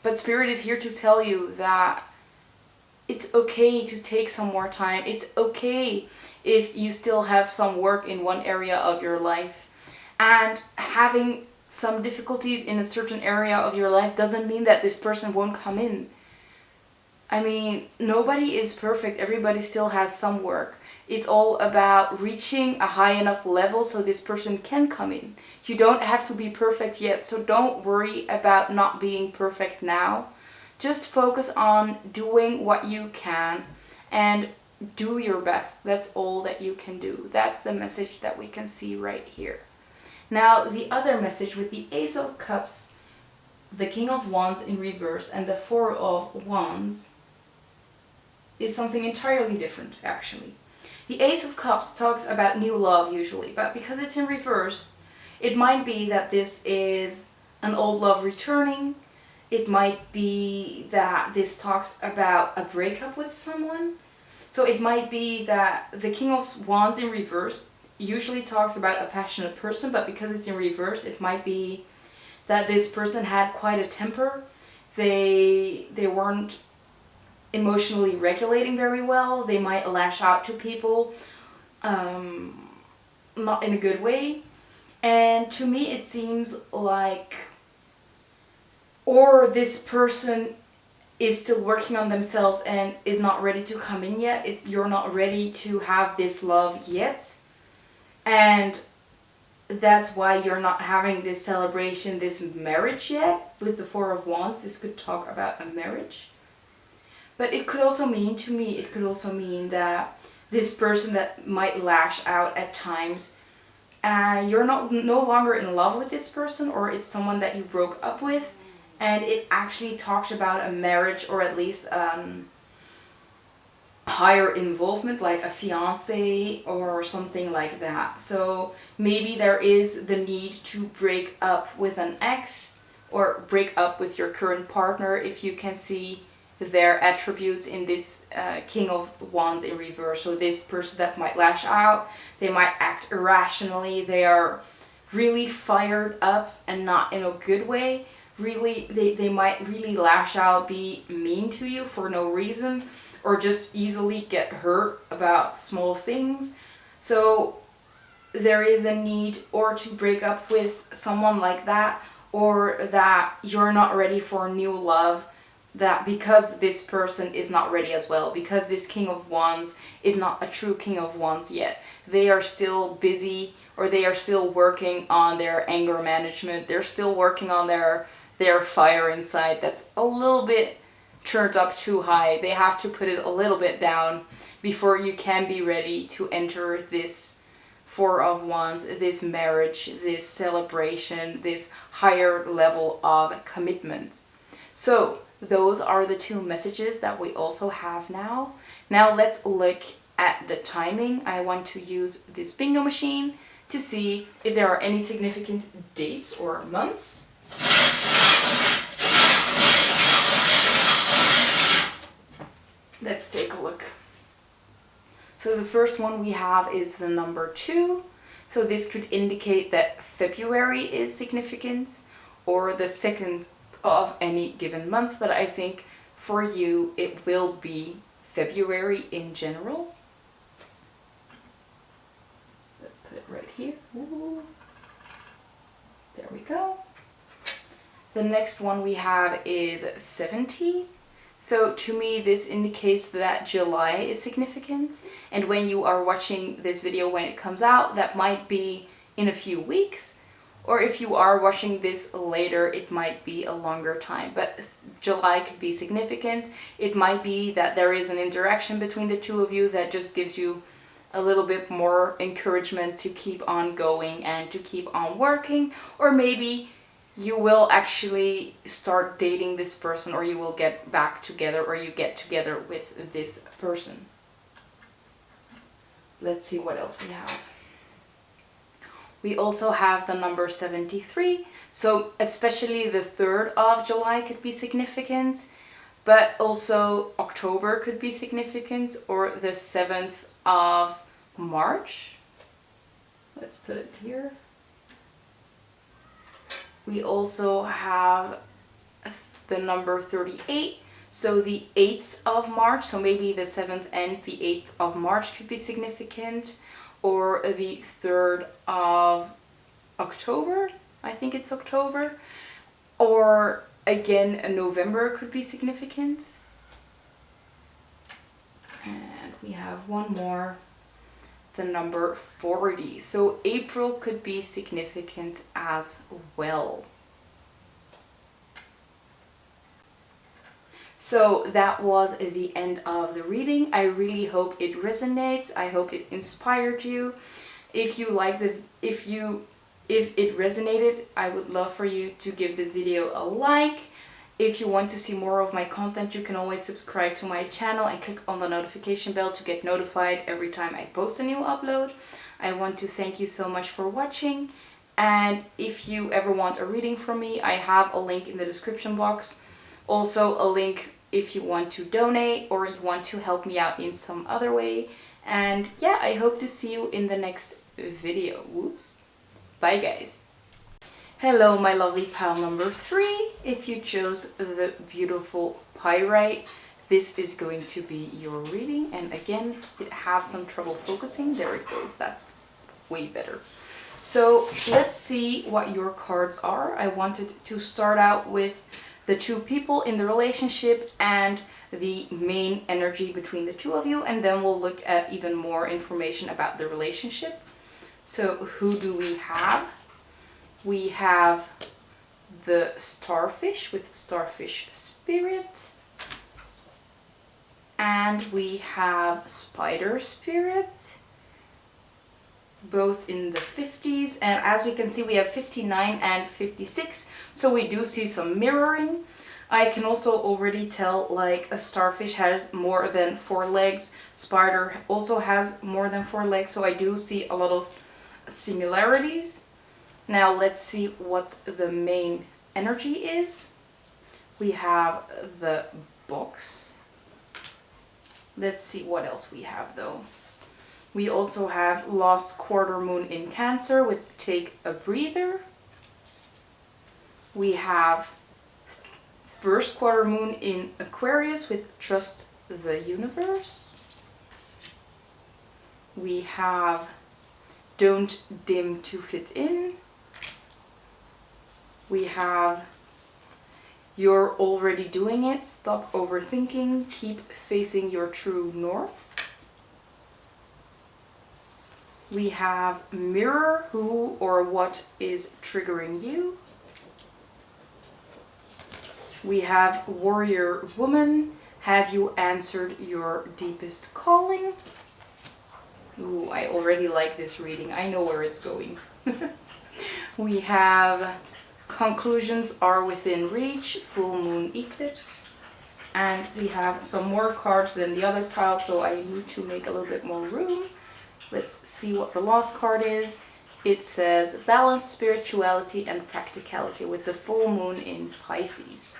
But Spirit is here to tell you that it's okay to take some more time. It's okay if you still have some work in one area of your life. And having some difficulties in a certain area of your life doesn't mean that this person won't come in. I mean, nobody is perfect. Everybody still has some work. It's all about reaching a high enough level so this person can come in. You don't have to be perfect yet, so don't worry about not being perfect now. Just focus on doing what you can and do your best. That's all that you can do. That's the message that we can see right here. Now, the other message with the Ace of Cups, the King of Wands in reverse, and the Four of Wands is something entirely different, actually. The Ace of Cups talks about new love usually, but because it's in reverse, it might be that this is an old love returning. It might be that this talks about a breakup with someone. So it might be that the King of Wands in reverse usually talks about a passionate person, but because it's in reverse, it might be that this person had quite a temper. They weren't emotionally regulating very well. They might lash out to people, not in a good way. And to me it seems like, or this person is still working on themselves and is not ready to come in yet. You're not ready to have this love yet. And that's why you're not having this celebration, this marriage yet. With the Four of Wands, this could talk about a marriage. But it could also mean, to me, it could also mean that this person that might lash out at times, you're no longer in love with this person, or it's someone that you broke up with, and it actually talks about a marriage, or at least higher involvement, like a fiance or something like that. So maybe there is the need to break up with an ex, or break up with your current partner if you can see their attributes in this King of Wands in reverse. So this person that might lash out, they might act irrationally, they are really fired up and not in a good way. Really, they might really lash out, be mean to you for no reason, or just easily get hurt about small things. So there is a need or to break up with someone like that, or that you're not ready for new love, that because this person is not ready as well, because this King of Wands is not a true King of Wands yet. They are still busy, or they are still working on their anger management. They're still working on their fire inside that's a little bit turned up too high. They have to put it a little bit down before you can be ready to enter this Four of Wands, this marriage, this celebration, this higher level of commitment. So those are the two messages that we also have now. Now let's look at the timing. I want to use this bingo machine to see if there are any significant dates or months. Let's take a look. So the first one we have is the number 2. So this could indicate that February is significant, or the 2nd of any given month, but I think for you it will be February in general. Let's put it right here. Ooh. There we go. The next one we have is 70. So to me this indicates that July is significant, and when you are watching this video when it comes out, that might be in a few weeks, or if you are watching this later it might be a longer time, but July could be significant. It might be that there is an interaction between the two of you that just gives you a little bit more encouragement to keep on going and to keep on working, or maybe you will actually start dating this person, or you will get back together, or you get together with this person. Let's see what else we have. We also have the number 73. So especially the 3rd of July could be significant, but also October could be significant, or the 7th of March. Let's put it here. We also have the number 38, so the 8th of March, so maybe the 7th and the 8th of March could be significant, or the 3rd of October, I think it's October, or again November could be significant. And we have one more, the number 40. So April could be significant as well. So that was the end of the reading. I really hope it resonates. I hope it inspired you. If you liked it, if it resonated, I would love for you to give this video a like. If you want to see more of my content, you can always subscribe to my channel and click on the notification bell to get notified every time I post a new upload. I want to thank you so much for watching, and if you ever want a reading from me, I have a link in the description box. Also a link if you want to donate or you want to help me out in some other way. And yeah, I hope to see you in the next video. Whoops. Bye guys. Hello my lovely pile number 3. If you chose the beautiful Pyrite, this is going to be your reading. And again, it has some trouble focusing. There it goes. That's way better. So let's see what your cards are. I wanted to start out with the two people in the relationship and the main energy between the two of you, and then we'll look at even more information about the relationship. So who do we have? We have the starfish with starfish spirit, and we have spider spirit, both in the 50s, and as we can see we have 59 and 56, so we do see some mirroring. I can also already tell like a starfish has more than 4 legs, spider also has more than 4 legs, so I do see a lot of similarities. Now let's see what the main energy is. We have the box. Let's see what else we have though. We also have lost quarter moon in Cancer with take a breather. We have first quarter moon in Aquarius with trust the universe. We have don't dim to fit in. We have you're already doing it, stop overthinking, keep facing your true north. We have mirror, who or what is triggering you. We have warrior woman, have you answered your deepest calling. Ooh, I already like this reading. I know where it's going. We have conclusions are within reach, full moon eclipse. And we have some more cards than the other pile, so I need to make a little bit more room. Let's see what the last card is. It says balance, spirituality, and practicality with the full moon in Pisces.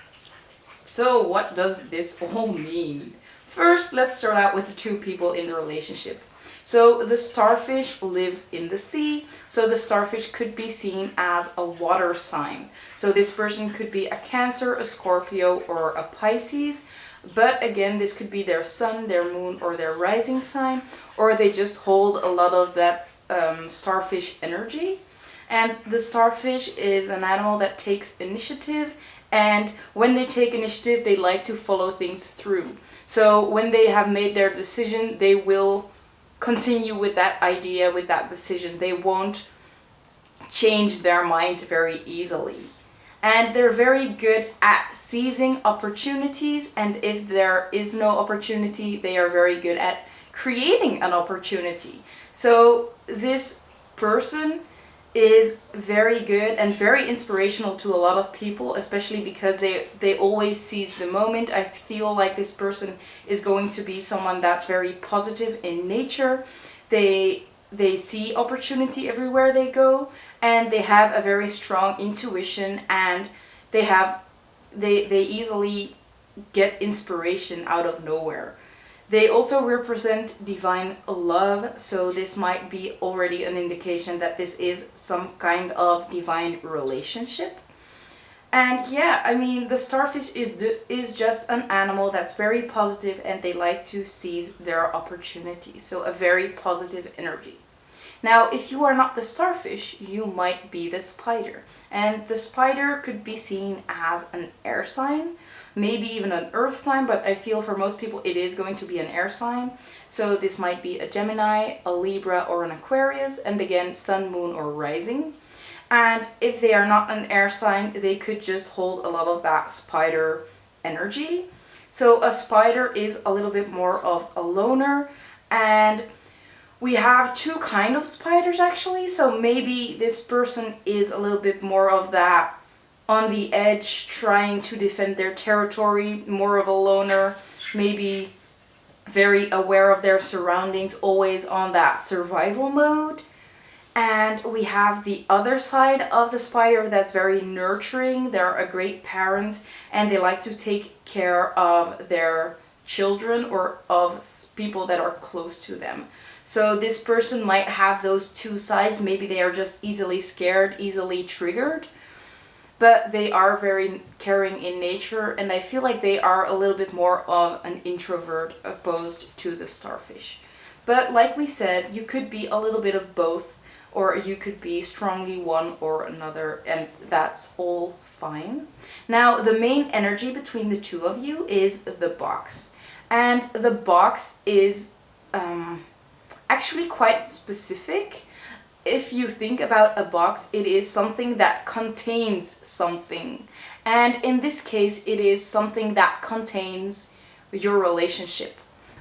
So what does this all mean? First, let's start out with the two people in the relationship. So the starfish lives in the sea, so the starfish could be seen as a water sign. So this person could be a Cancer, a Scorpio, or a Pisces. But again, this could be their sun, their moon, or their rising sign, or they just hold a lot of that starfish energy. And the starfish is an animal that takes initiative, and when they take initiative, they like to follow things through. So when they have made their decision, they will continue with that idea, with that decision. They won't change their mind very easily. And they're very good at seizing opportunities, and if there is no opportunity, they are very good at creating an opportunity. So this person is very good and very inspirational to a lot of people, especially because they always seize the moment. I feel like this person is going to be someone that's very positive in nature. They see opportunity everywhere they go, and they have a very strong intuition, and they easily get inspiration out of nowhere. They also represent divine love, so this might be already an indication that this is some kind of divine relationship. And yeah, I mean, the starfish is just an animal that's very positive, and they like to seize their opportunities, so a very positive energy. Now, if you are not the starfish, you might be the spider. And the spider could be seen as an air sign, maybe even an earth sign, but I feel for most people it is going to be an air sign. So this might be a Gemini, a Libra, or an Aquarius, and again, sun, moon, or rising. And if they are not an air sign, they could just hold a lot of that spider energy. So a spider is a little bit more of a loner, and we have two kind of spiders actually. So maybe this person is a little bit more of that on the edge, trying to defend their territory, more of a loner, maybe very aware of their surroundings, always on that survival mode. And we have the other side of the spider that's very nurturing. They're a great parent, and they like to take care of their children or of people that are close to them. So this person might have those two sides. Maybe they are just easily scared, easily triggered, but they are very caring in nature, and I feel like they are a little bit more of an introvert opposed to the starfish. But like we said, you could be a little bit of both, or you could be strongly one or another, and that's all fine. Now, the main energy between the two of you is the box. And the box is actually quite specific. If you think about a box, it is something that contains something. And in this case, it is something that contains your relationship.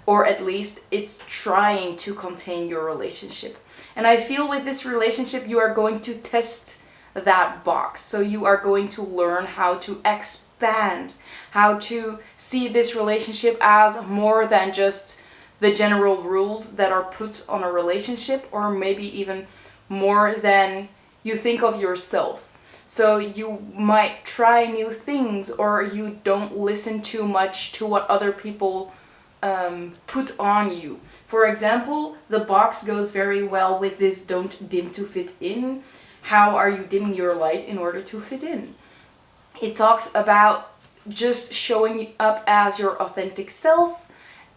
Or at least it's trying to contain your relationship. And I feel with this relationship, you are going to test that box. So you are going to learn how to expand, how to see this relationship as more than just the general rules that are put on a relationship, or maybe even more than you think of yourself. So you might try new things, or you don't listen too much to what other people put on you. For example, the box goes very well with this don't dim to fit in. How are you dimming your light in order to fit in? It talks about just showing up as your authentic self,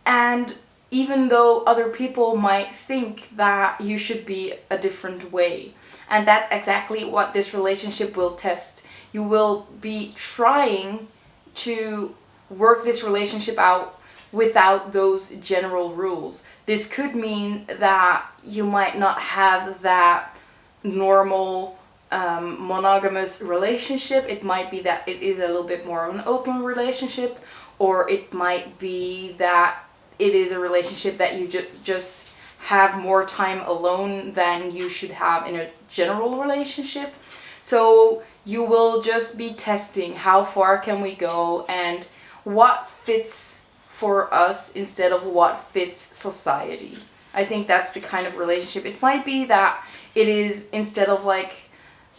and even though other people might think that you should be a different way. And that's exactly what this relationship will test. You will be trying to work this relationship out without those general rules. This could mean that you might not have that normal monogamous relationship. It might be that it is a little bit more of an open relationship, or it might be that it is a relationship that you just have more time alone than you should have in a general relationship. So you will just be testing how far can we go and what fits for us instead of what fits society. I think that's the kind of relationship. It might be that it is, instead of like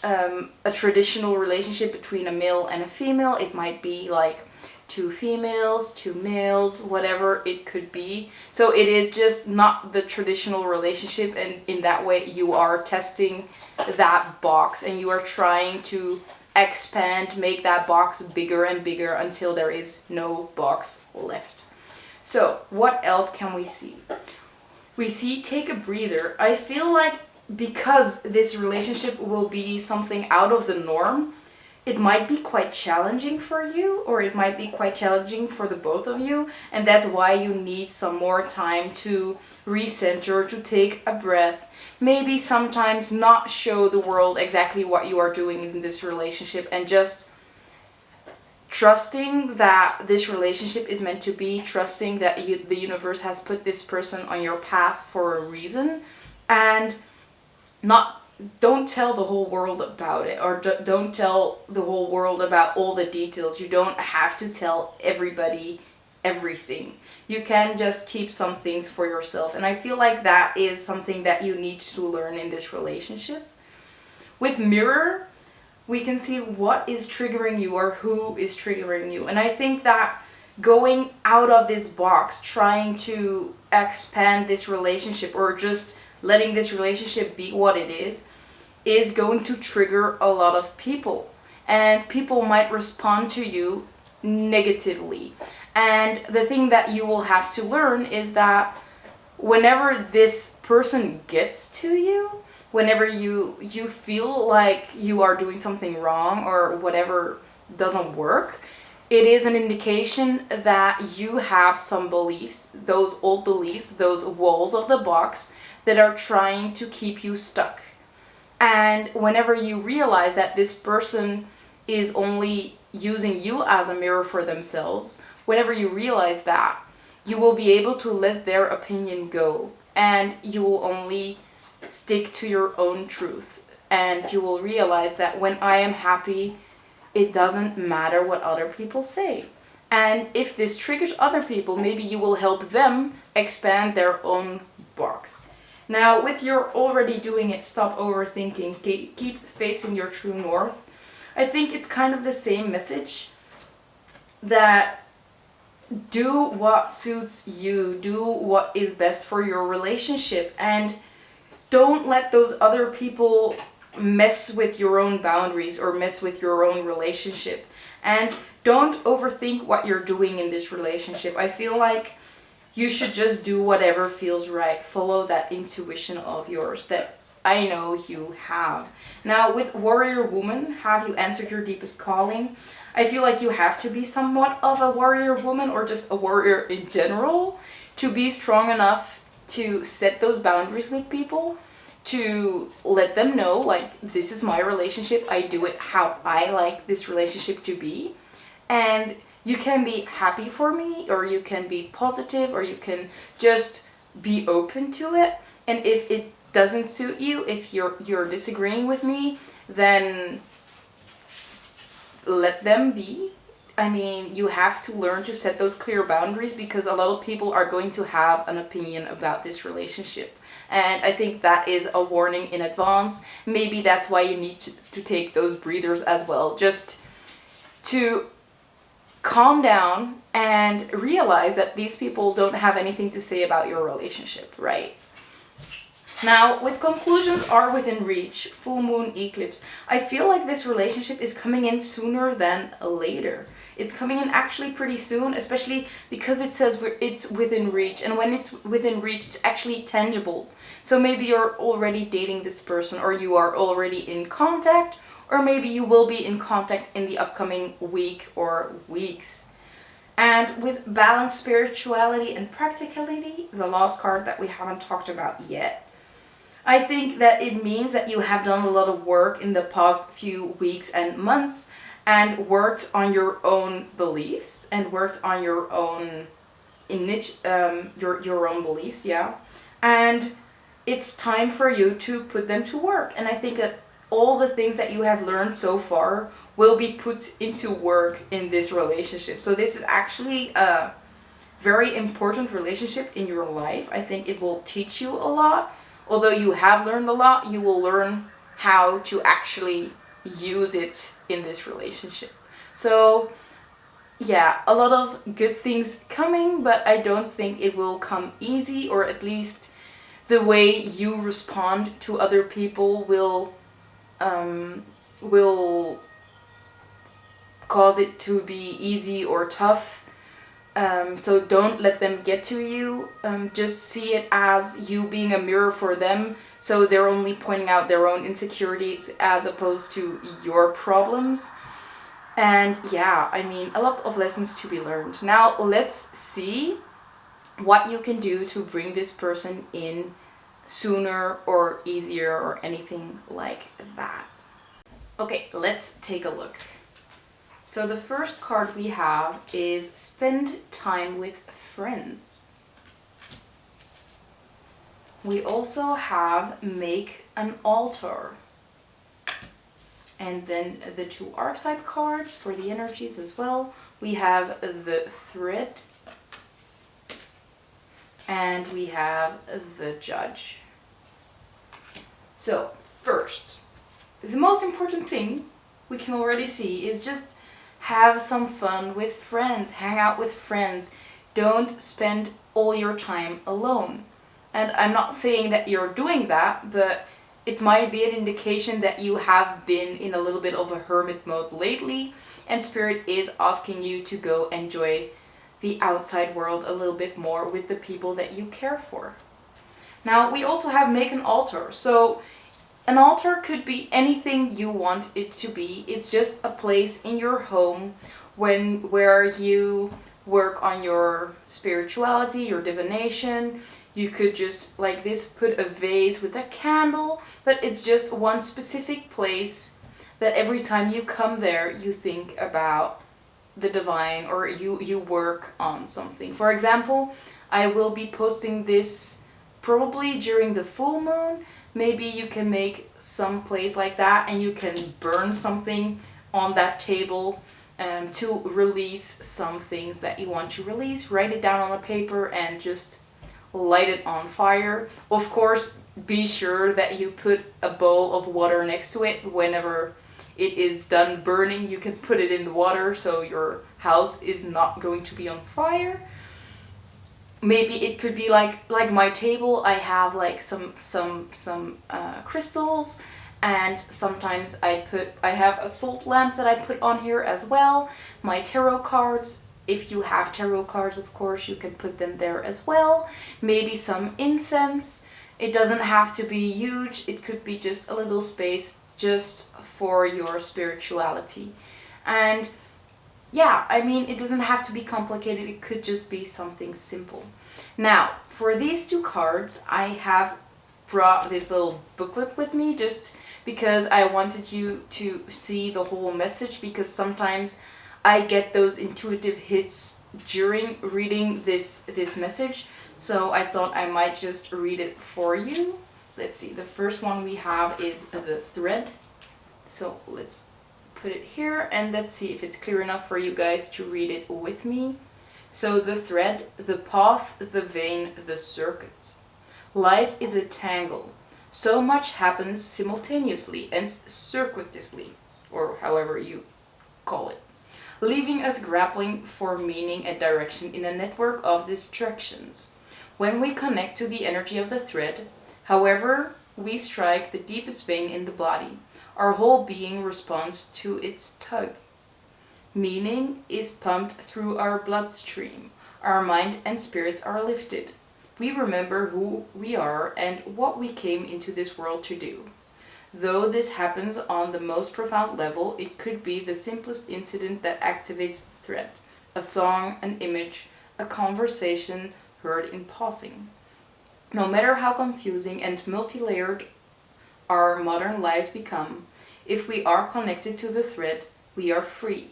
a traditional relationship between a male and a female, it might be like two females, two males, whatever it could be. So it is just not the traditional relationship, and in that way you are testing that box and you are trying to expand, make that box bigger and bigger until there is no box left. So what else can we see? We see take a breather. I feel like because this relationship will be something out of the norm, it might be quite challenging for you, or it might be quite challenging for the both of you, and that's why you need some more time to recenter, to take a breath. Maybe sometimes not show the world exactly what you are doing in this relationship, and just trusting that this relationship is meant to be, trusting that the universe has put this person on your path for a reason, and don't tell the whole world about it, or don't tell the whole world about all the details. You don't have to tell everybody everything. You can just keep some things for yourself, and I feel like that is something that you need to learn in this relationship. With mirror, we can see what is triggering you or who is triggering you, and I think that going out of this box, trying to expand this relationship, or just letting this relationship be what it is going to trigger a lot of people, and people might respond to you negatively. And the thing that you will have to learn is that whenever this person gets to you, whenever you feel like you are doing something wrong or whatever doesn't work, it is an indication that you have some beliefs, those old beliefs, those walls of the box that are trying to keep you stuck. And whenever you realize that this person is only using you as a mirror for themselves, whenever you realize that, you will be able to let their opinion go, and you will only stick to your own truth. And you will realize that when I am happy, it doesn't matter what other people say. And if this triggers other people, maybe you will help them expand their own box. Now, with you're already doing it, stop overthinking, keep facing your true north. I think it's kind of the same message, that do what suits you, do what is best for your relationship, and don't let those other people mess with your own boundaries or mess with your own relationship. And don't overthink what you're doing in this relationship. I feel like you should just do whatever feels right. Follow that intuition of yours that I know you have. Now, with warrior woman, have you answered your deepest calling? I feel like you have to be somewhat of a warrior woman, or just a warrior in general, to be strong enough to set those boundaries with people, to let them know, like, this is my relationship, I do it how I like this relationship to be, and you can be happy for me, or you can be positive, or you can just be open to it. And if it doesn't suit you, if you're disagreeing with me, then let them be. I mean, you have to learn to set those clear boundaries, because a lot of people are going to have an opinion about this relationship. And I think that is a warning in advance. Maybe that's why you need to take those breathers as well, just to calm down and realize that these people don't have anything to say about your relationship, right? Now, with conclusions are within reach, full moon, eclipse, I feel like this relationship is coming in sooner than later. It's coming in actually pretty soon, especially because it says it's within reach. And when it's within reach, it's actually tangible. So maybe you're already dating this person, or you are already in contact, or maybe you will be in contact in the upcoming week or weeks. And with balance, spirituality, and practicality, the last card that we haven't talked about yet, I think that it means that you have done a lot of work in the past few weeks and months, and worked on your own beliefs, and worked on your own image, your own beliefs, yeah. and it's time for you to put them to work. And I think that all the things that you have learned so far will be put into work in this relationship. So this is actually a very important relationship in your life. I think it will teach you a lot. Although you have learned a lot, you will learn how to actually use it in this relationship. So yeah, a lot of good things coming, but I don't think it will come easy, or at least the way you respond to other people will cause it to be easy or tough. So don't let them get to you. Just see it as you being a mirror for them. So they're only pointing out their own insecurities as opposed to your problems. And yeah, I mean, a lot of lessons to be learned. Now let's see what you can do to bring this person in sooner or easier or anything like that. Okay, let's take a look. So the first card we have is spend time with friends. We also have make an altar. And then the two archetype cards for the energies as well. We have the thread and we have the judge. So first, the most important thing we can already see is just have some fun with friends, hang out with friends. Don't spend all your time alone. And I'm not saying that you're doing that, but it might be an indication that you have been in a little bit of a hermit mode lately, and Spirit is asking you to go enjoy the outside world a little bit more with the people that you care for. Now, we also have make an altar. So an altar could be anything you want it to be. It's just a place in your home where you work on your spirituality, your divination. You could just, like this, put a vase with a candle, but it's just one specific place that every time you come there, you think about the divine, or you work on something. For example, I will be posting this probably during the full moon. Maybe you can make some place like that and you can burn something on that table to release some things that you want to release. Write it down on a paper and just light it on fire. Of course, be sure that you put a bowl of water next to it. Whenever it is done burning, you can put it in the water so your house is not going to be on fire. Maybe it could be like my table. I have like some crystals, and sometimes I have a salt lamp that I put on here as well. My tarot cards. If you have tarot cards, of course, you can put them there as well. Maybe some incense. It doesn't have to be huge. It could be just a little space just for your spirituality. And yeah, I mean, it doesn't have to be complicated. It could just be something simple. Now, for these two cards, I have brought this little booklet with me just because I wanted you to see the whole message, because sometimes I get those intuitive hits during reading this message. So I thought I might just read it for you. Let's see, the first one we have is the thread. So let's put it here and let's see if it's clear enough for you guys to read it with me. So the thread, the path, the vein, the circuits. Life is a tangle. So much happens simultaneously and circuitously, or however you call it, leaving us grappling for meaning and direction in a network of distractions. When we connect to the energy of the thread, however, we strike the deepest vein in the body. Our whole being responds to its tug. Meaning is pumped through our bloodstream. Our mind and spirits are lifted. We remember who we are and what we came into this world to do. Though this happens on the most profound level, it could be the simplest incident that activates the thread. A song, an image, a conversation heard in passing. No matter how confusing and multi-layered our modern lives become, if we are connected to the thread, we are free.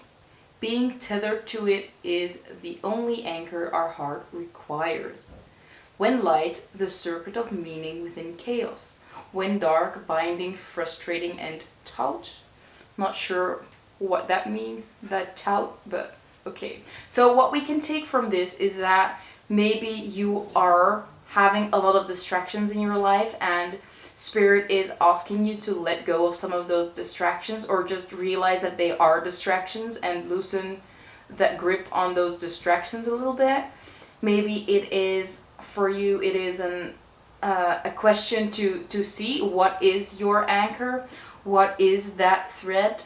Being tethered to it is the only anchor our heart requires. When light, the circuit of meaning within chaos. When dark, binding, frustrating, and tout. Not sure what that means, that tout, but okay. So what we can take from this is that maybe you are having a lot of distractions in your life, and Spirit is asking you to let go of some of those distractions, or just realize that they are distractions and loosen that grip on those distractions a little bit. Maybe it is, for you, it is a question to see what is your anchor, what is that thread,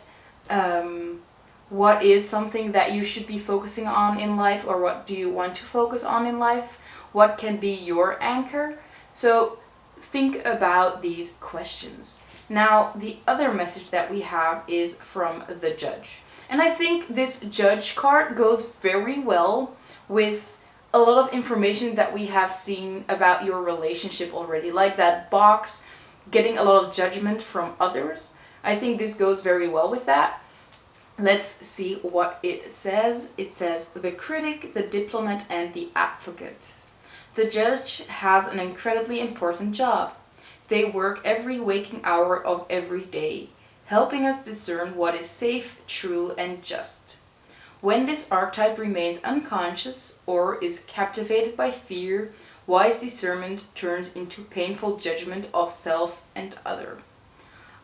what is something that you should be focusing on in life, or what do you want to focus on in life, what can be your anchor. So think about these questions. Now, the other message that we have is from the Judge. And I think this Judge card goes very well with a lot of information that we have seen about your relationship already, like that box, getting a lot of judgment from others. I think this goes very well with that. Let's see what it says. It says, the critic, the diplomat, and the advocate. The Judge has an incredibly important job. They work every waking hour of every day, helping us discern what is safe, true, and just. When this archetype remains unconscious or is captivated by fear, wise discernment turns into painful judgment of self and other.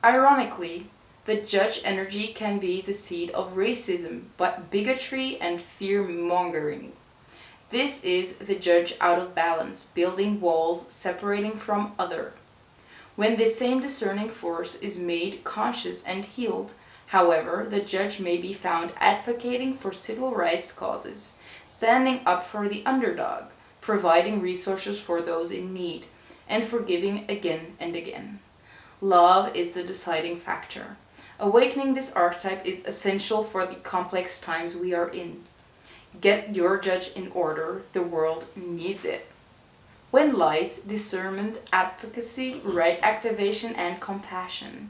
Ironically, the Judge energy can be the seed of racism, but bigotry and fear-mongering. This is the Judge out of balance, building walls separating from other. When this same discerning force is made conscious and healed, however, the Judge may be found advocating for civil rights causes, standing up for the underdog, providing resources for those in need, and forgiving again and again. Love is the deciding factor. Awakening this archetype is essential for the complex times we are in. Get your Judge in order, the world needs it. When light, discernment, advocacy, right activation, and compassion.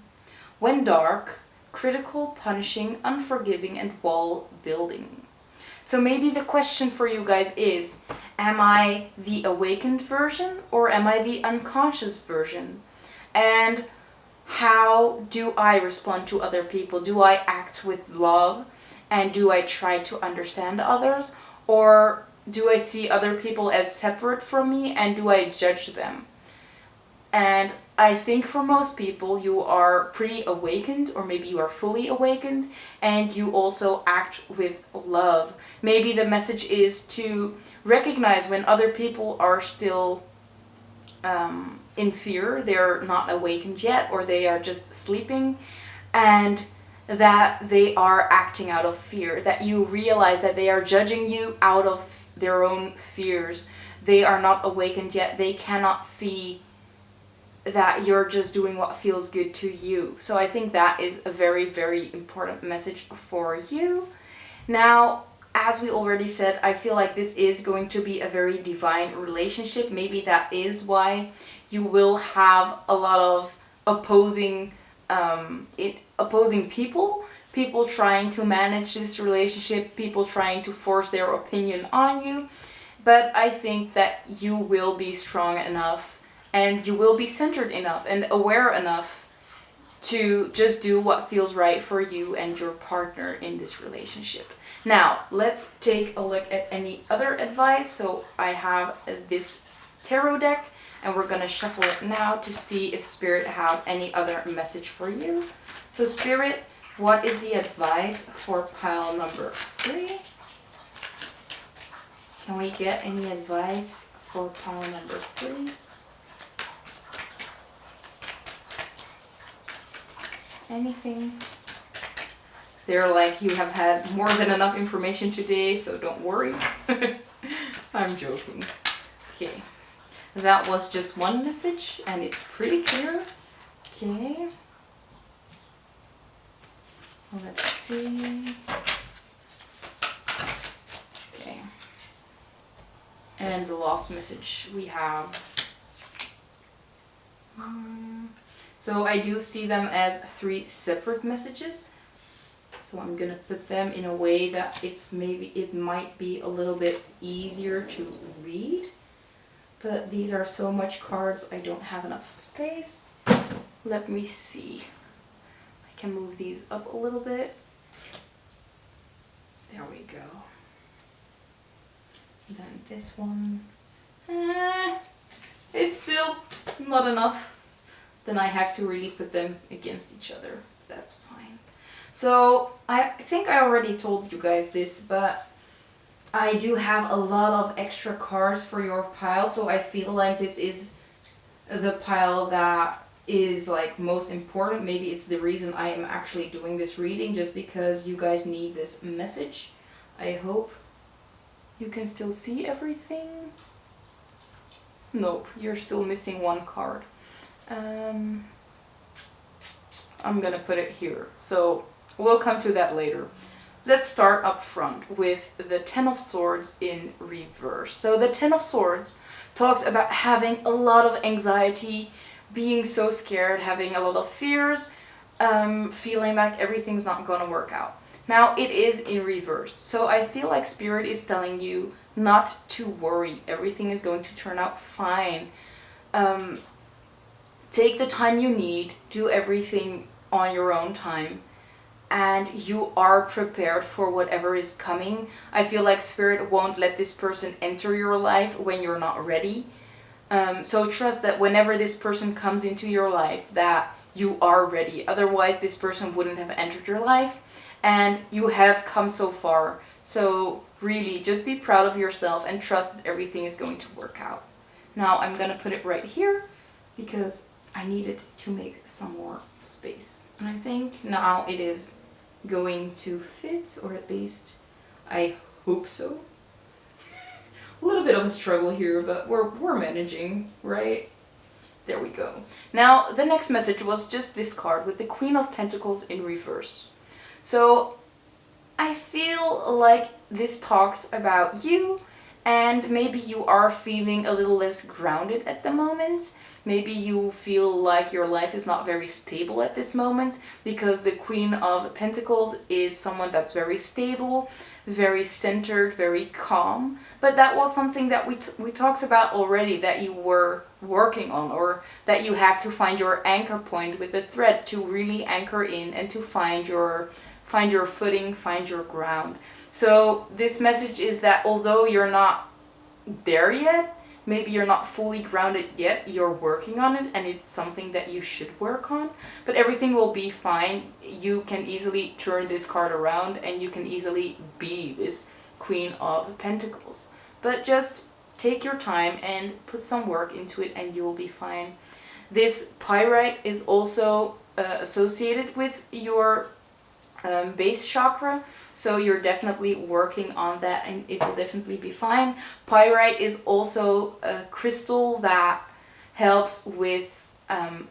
When dark, critical, punishing, unforgiving, and wall building. So maybe the question for you guys is, am I the awakened version or am I the unconscious version? And how do I respond to other people? Do I act with love? And do I try to understand others? Or do I see other people as separate from me and do I judge them? And I think for most people you are pretty awakened, or maybe you are fully awakened, and you also act with love. Maybe the message is to recognize when other people are still in fear, they're not awakened yet, or they are just sleeping, and that they are acting out of fear, that you realize that they are judging you out of their own fears. They are not awakened yet. They cannot see that you're just doing what feels good to you. So I think that is a very, very important message for you. Now, as we already said, I feel like this is going to be a very divine relationship. Maybe that is why you will have a lot of opposing people trying to manage this relationship, people trying to force their opinion on you. But I think that you will be strong enough and you will be centered enough and aware enough to just do what feels right for you and your partner in this relationship. Now, let's take a look at any other advice. So I have this tarot deck and we're going to shuffle it now to see if Spirit has any other message for you. So Spirit, what is the advice for pile number 3? Can we get any advice for pile number 3? Anything? They're like, you have had more than enough information today, so don't worry. I'm joking. Okay. That was just one message, and it's pretty clear. Okay. Let's see. Okay. And the last message we have. So I do see them as 3 separate messages. So I'm gonna put them in a way that it might be a little bit easier to read. but these are so much cards, I don't have enough space. Let me see. I can move these up a little bit. There we go. Then this one. It's still not enough. Then I have to really put them against each other. That's fine. So I think I already told you guys this, but I do have a lot of extra cards for your pile, so I feel like this is the pile that is like most important. Maybe it's the reason I am actually doing this reading, just because you guys need this message. I hope you can still see everything. Nope, you're still missing one card. I'm gonna put it here, so we'll come to that later. Let's start up front with the Ten of Swords in reverse. So the Ten of Swords talks about having a lot of anxiety, being so scared, having a lot of fears, feeling like everything's not gonna work out. Now it is in reverse, so I feel like Spirit is telling you not to worry. Everything is going to turn out fine. Take the time you need, do everything on your own time, and you are prepared for whatever is coming. I feel like Spirit won't let this person enter your life when you're not ready. So trust that whenever this person comes into your life, that you are ready. Otherwise, this person wouldn't have entered your life, and you have come so far. So really, just be proud of yourself and trust that everything is going to work out. Now I'm gonna put it right here because I needed to make some more space. And I think now it is going to fit, or at least I hope so. A little bit of a struggle here, but we're managing, right? There we go. Now the next message was just this card with the Queen of Pentacles in reverse. So I feel like this talks about you, and maybe you are feeling a little less grounded at the moment. Maybe you feel like your life is not very stable at this moment, because the Queen of Pentacles is someone that's very stable, very centered, very calm. But that was something that we talked about already, that you were working on, or that you have to find your anchor point with a thread to really anchor in and to find your footing, find your ground. So this message is that although you're not there yet, maybe you're not fully grounded yet, you're working on it, and it's something that you should work on, but everything will be fine. You can easily turn this card around, and you can easily be this Queen of Pentacles. But just take your time and put some work into it, and you will be fine. This Pyrite is also associated with your base chakra, so you're definitely working on that, and it will definitely be fine. Pyrite is also a crystal that helps with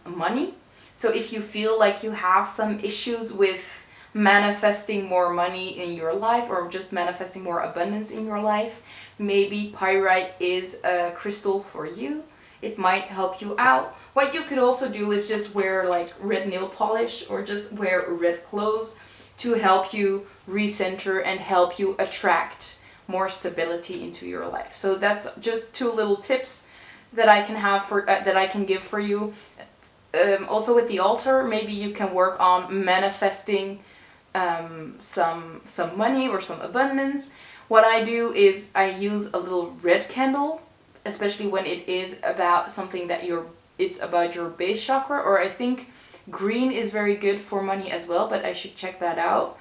money. So if you feel like you have some issues with manifesting more money in your life, or just manifesting more abundance in your life, maybe Pyrite is a crystal for you. It might help you out. What you could also do is just wear like red nail polish, or just wear red clothes to help you recenter and help you attract more stability into your life. So that's just two little tips that I can have for that I can give for you. Also with the altar, maybe you can work on manifesting some money or some abundance. What I do is I use a little red candle, especially when it is about something that it's about your base chakra, or I think green is very good for money as well, but I should check that out.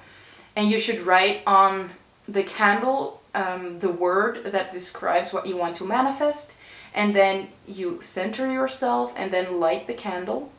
And you should write on the candle the word that describes what you want to manifest, and then you center yourself and then light the candle.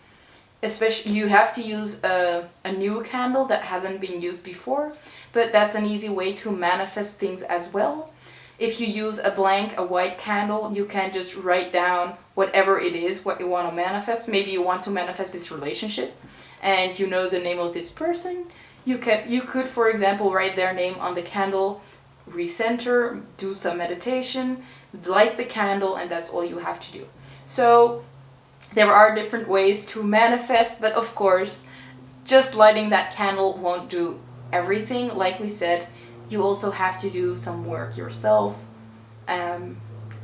Especially, you have to use a new candle that hasn't been used before, but that's an easy way to manifest things as well. If you use a white candle, you can just write down whatever it is, what you want to manifest. Maybe you want to manifest this relationship, and you know the name of this person. You could, for example, write their name on the candle, recenter, do some meditation, light the candle, and that's all you have to do. So there are different ways to manifest, but of course, just lighting that candle won't do everything. Like we said, you also have to do some work yourself.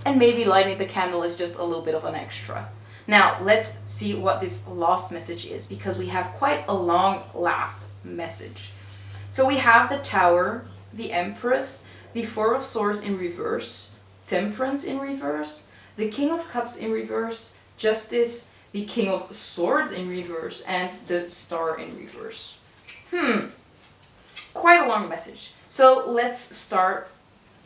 and maybe lighting the candle is just a little bit of an extra. Now, let's see what this last message is, because we have quite a long last message. So we have the Tower, the Empress, the Four of Swords in reverse, Temperance in reverse, the King of Cups in reverse, Justice, the King of Swords in reverse, and the Star in reverse. Quite a long message. So let's start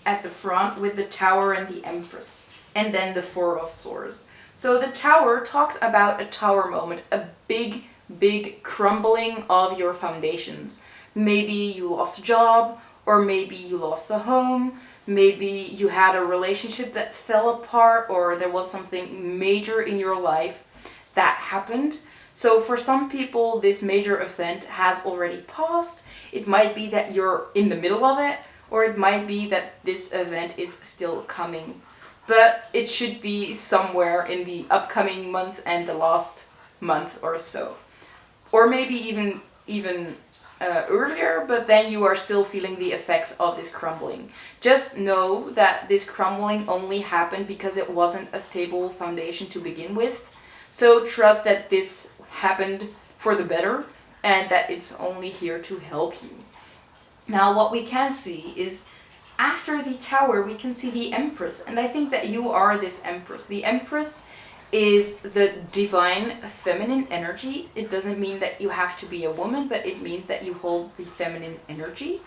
at the front with the Tower and the Empress, and then the Four of Swords. So the Tower talks about a tower moment, a big crumbling of your foundations. Maybe you lost a job, or maybe you lost a home, maybe you had a relationship that fell apart, or there was something major in your life that happened. So for some people, this major event has already passed. It might be that you're in the middle of it, or it might be that this event is still coming. But it should be somewhere in the upcoming month and the last month or so. Or maybe even earlier, but then you are still feeling the effects of this crumbling. Just know that this crumbling only happened because it wasn't a stable foundation to begin with. So trust that this happened for the better and that it's only here to help you. Now, what we can see is after the Tower, we can see the Empress, and I think that you are this Empress. The Empress is the divine feminine energy. It doesn't mean that you have to be a woman, but it means that you hold the feminine energy.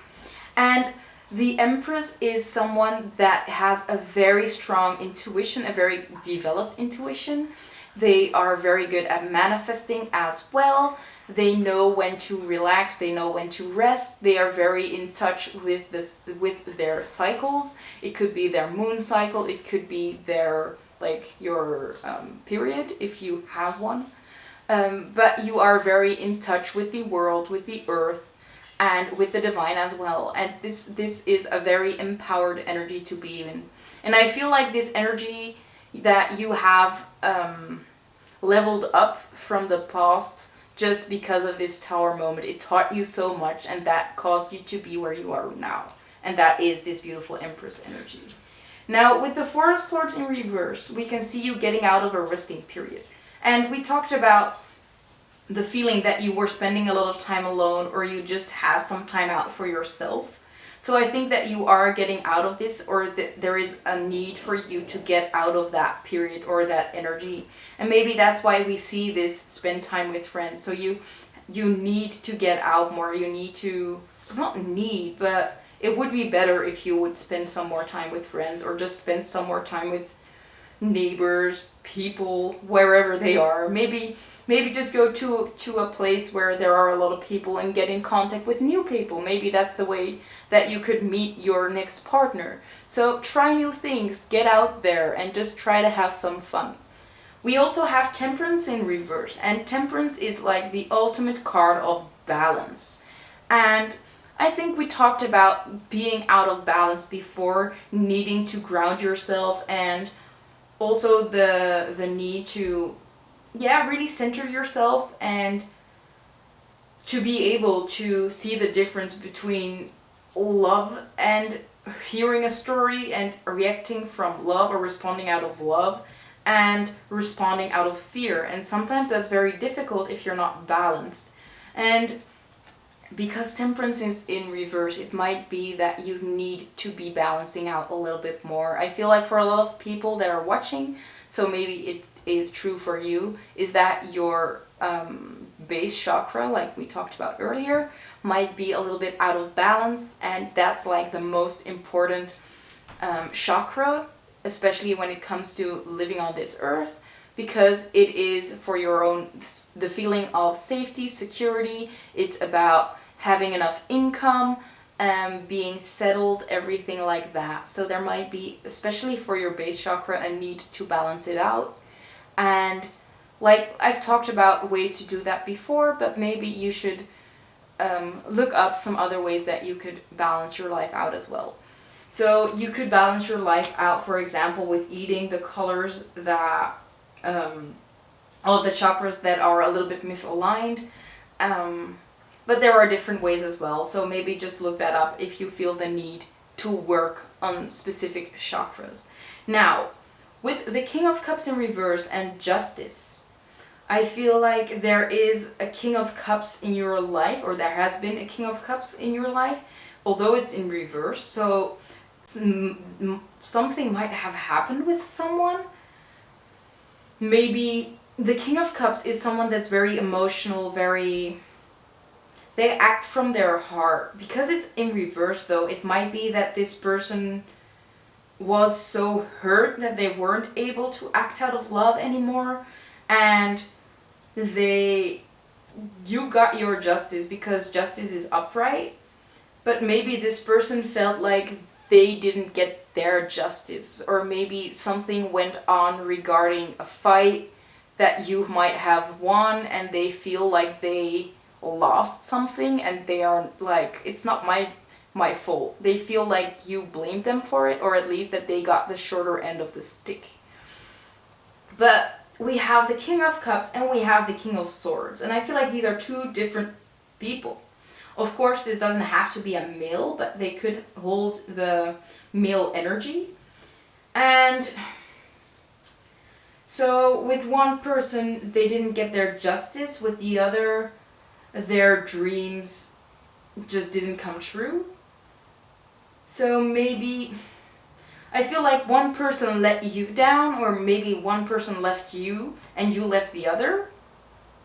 And the Empress is someone that has a very strong intuition, a very developed intuition. They are very good at manifesting as well. They know when to relax, they know when to rest. They are very in touch with their cycles. It could be their moon cycle, it could be their your period if you have one. But you are very in touch with the world, with the earth, and with the divine as well. And this is a very empowered energy to be in. And I feel like this energy that you have leveled up from the past just because of this Tower moment. It taught you so much, and that caused you to be where you are now. And that is this beautiful Empress energy. Now, with the Four of Swords in reverse, we can see you getting out of a resting period. And we talked about the feeling that you were spending a lot of time alone, or you just had some time out for yourself. So I think that you are getting out of this, or that there is a need for you to get out of that period or that energy. And maybe that's why we see this spend time with friends. So you need to get out more. You need to, not need, but it would be better if you would spend some more time with friends, or just spend some more time with neighbors, people, wherever they are. Maybe just go to a place where there are a lot of people and get in contact with new people. Maybe that's the way that you could meet your next partner. So try new things, get out there, and just try to have some fun. We also have Temperance in reverse, and Temperance is like the ultimate card of balance. And I think we talked about being out of balance before, needing to ground yourself, and also the need to really center yourself and to be able to see the difference between love and hearing a story and reacting from love, or responding out of love and responding out of fear. And sometimes that's very difficult if you're not balanced. And because Temperance is in reverse, it might be that you need to be balancing out a little bit more. I feel like for a lot of people that are watching, so maybe it is true for you, is that your base chakra, like we talked about earlier, might be a little bit out of balance, and that's like the most important chakra, especially when it comes to living on this earth, because it is for your own, the feeling of safety, security. It's about having enough income, being settled, everything like that. So there might be, especially for your base chakra, a need to balance it out. And like I've talked about ways to do that before, but maybe you should look up some other ways that you could balance your life out as well. So you could balance your life out, for example, with eating the colors that all the chakras that are a little bit misaligned. But there are different ways as well. So maybe just look that up if you feel the need to work on specific chakras. Now, With the King of Cups in reverse and Justice, I feel like there is a King of Cups in your life, or there has been a King of Cups in your life, although it's in reverse. So something might have happened with someone. Maybe the King of Cups is someone that's very emotional, they act from their heart. Because it's in reverse though, it might be that this person was so hurt that they weren't able to act out of love anymore, and you got your justice because justice is upright, but maybe this person felt like they didn't get their justice, or maybe something went on regarding a fight that you might have won and they feel like they lost something, and they are like, it's not my fault. They feel like you blamed them for it, or at least that they got the shorter end of the stick. But we have the King of Cups and we have the King of Swords, and I feel like these are two different people. Of course, this doesn't have to be a male, but they could hold the male energy. And so with one person, they didn't get their justice. With the other, their dreams just didn't come true. So maybe, I feel like one person let you down, or maybe one person left you and you left the other.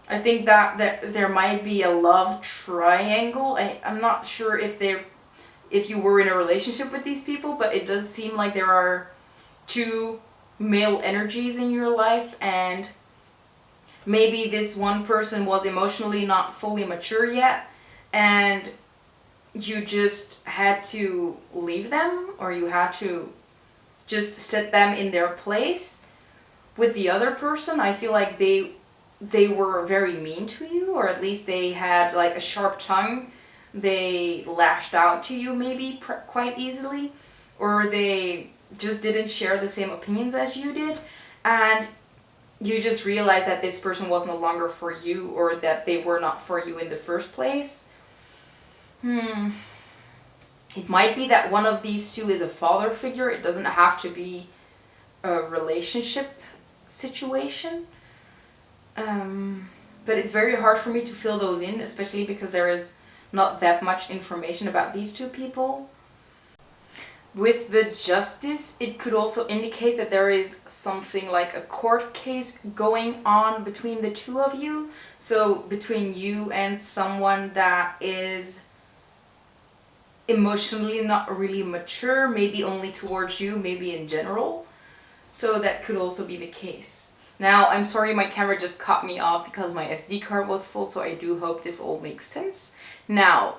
I think that there might be a love triangle. I'm not sure if you were in a relationship with these people, but it does seem like there are two male energies in your life, and maybe this one person was emotionally not fully mature yet, and you just had to leave them, or you had to just set them in their place. With the other person, I feel like they were very mean to you, or at least they had like a sharp tongue. They lashed out to you maybe quite easily, or they just didn't share the same opinions as you did, and you just realized that this person was no longer for you, or that they were not for you in the first place. It might be that one of these two is a father figure. It doesn't have to be a relationship situation. But it's very hard for me to fill those in, especially because there is not that much information about these two people. With the Justice, it could also indicate that there is something like a court case going on between the two of you. So between you and someone that is emotionally not really mature, maybe only towards you, maybe in general. So that could also be the case. Now, I'm sorry, my camera just cut me off because my SD card was full, so I do hope this all makes sense. Now,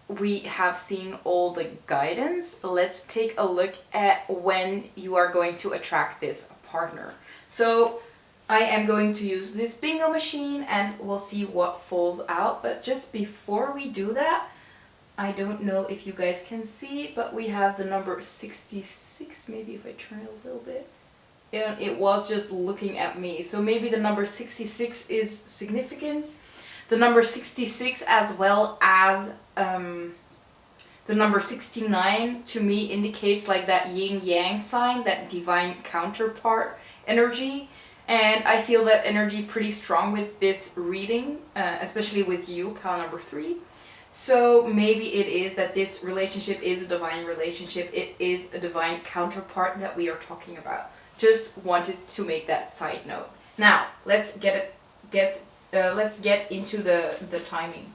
we have seen all the guidance. Let's take a look at when you are going to attract this partner. So, I am going to use this bingo machine and we'll see what falls out. But just before we do that, I don't know if you guys can see, but we have the number 66, maybe if I turn it a little bit. And it was just looking at me. So maybe the number 66 is significant. The number 66 as well as the number 69 to me indicates like that yin-yang sign, that divine counterpart energy. And I feel that energy pretty strong with this reading, especially with you, pile number 3. So maybe it is that this relationship is a divine relationship. It is a divine counterpart that we are talking about. Just wanted to make that side note. Now let's get into the timing.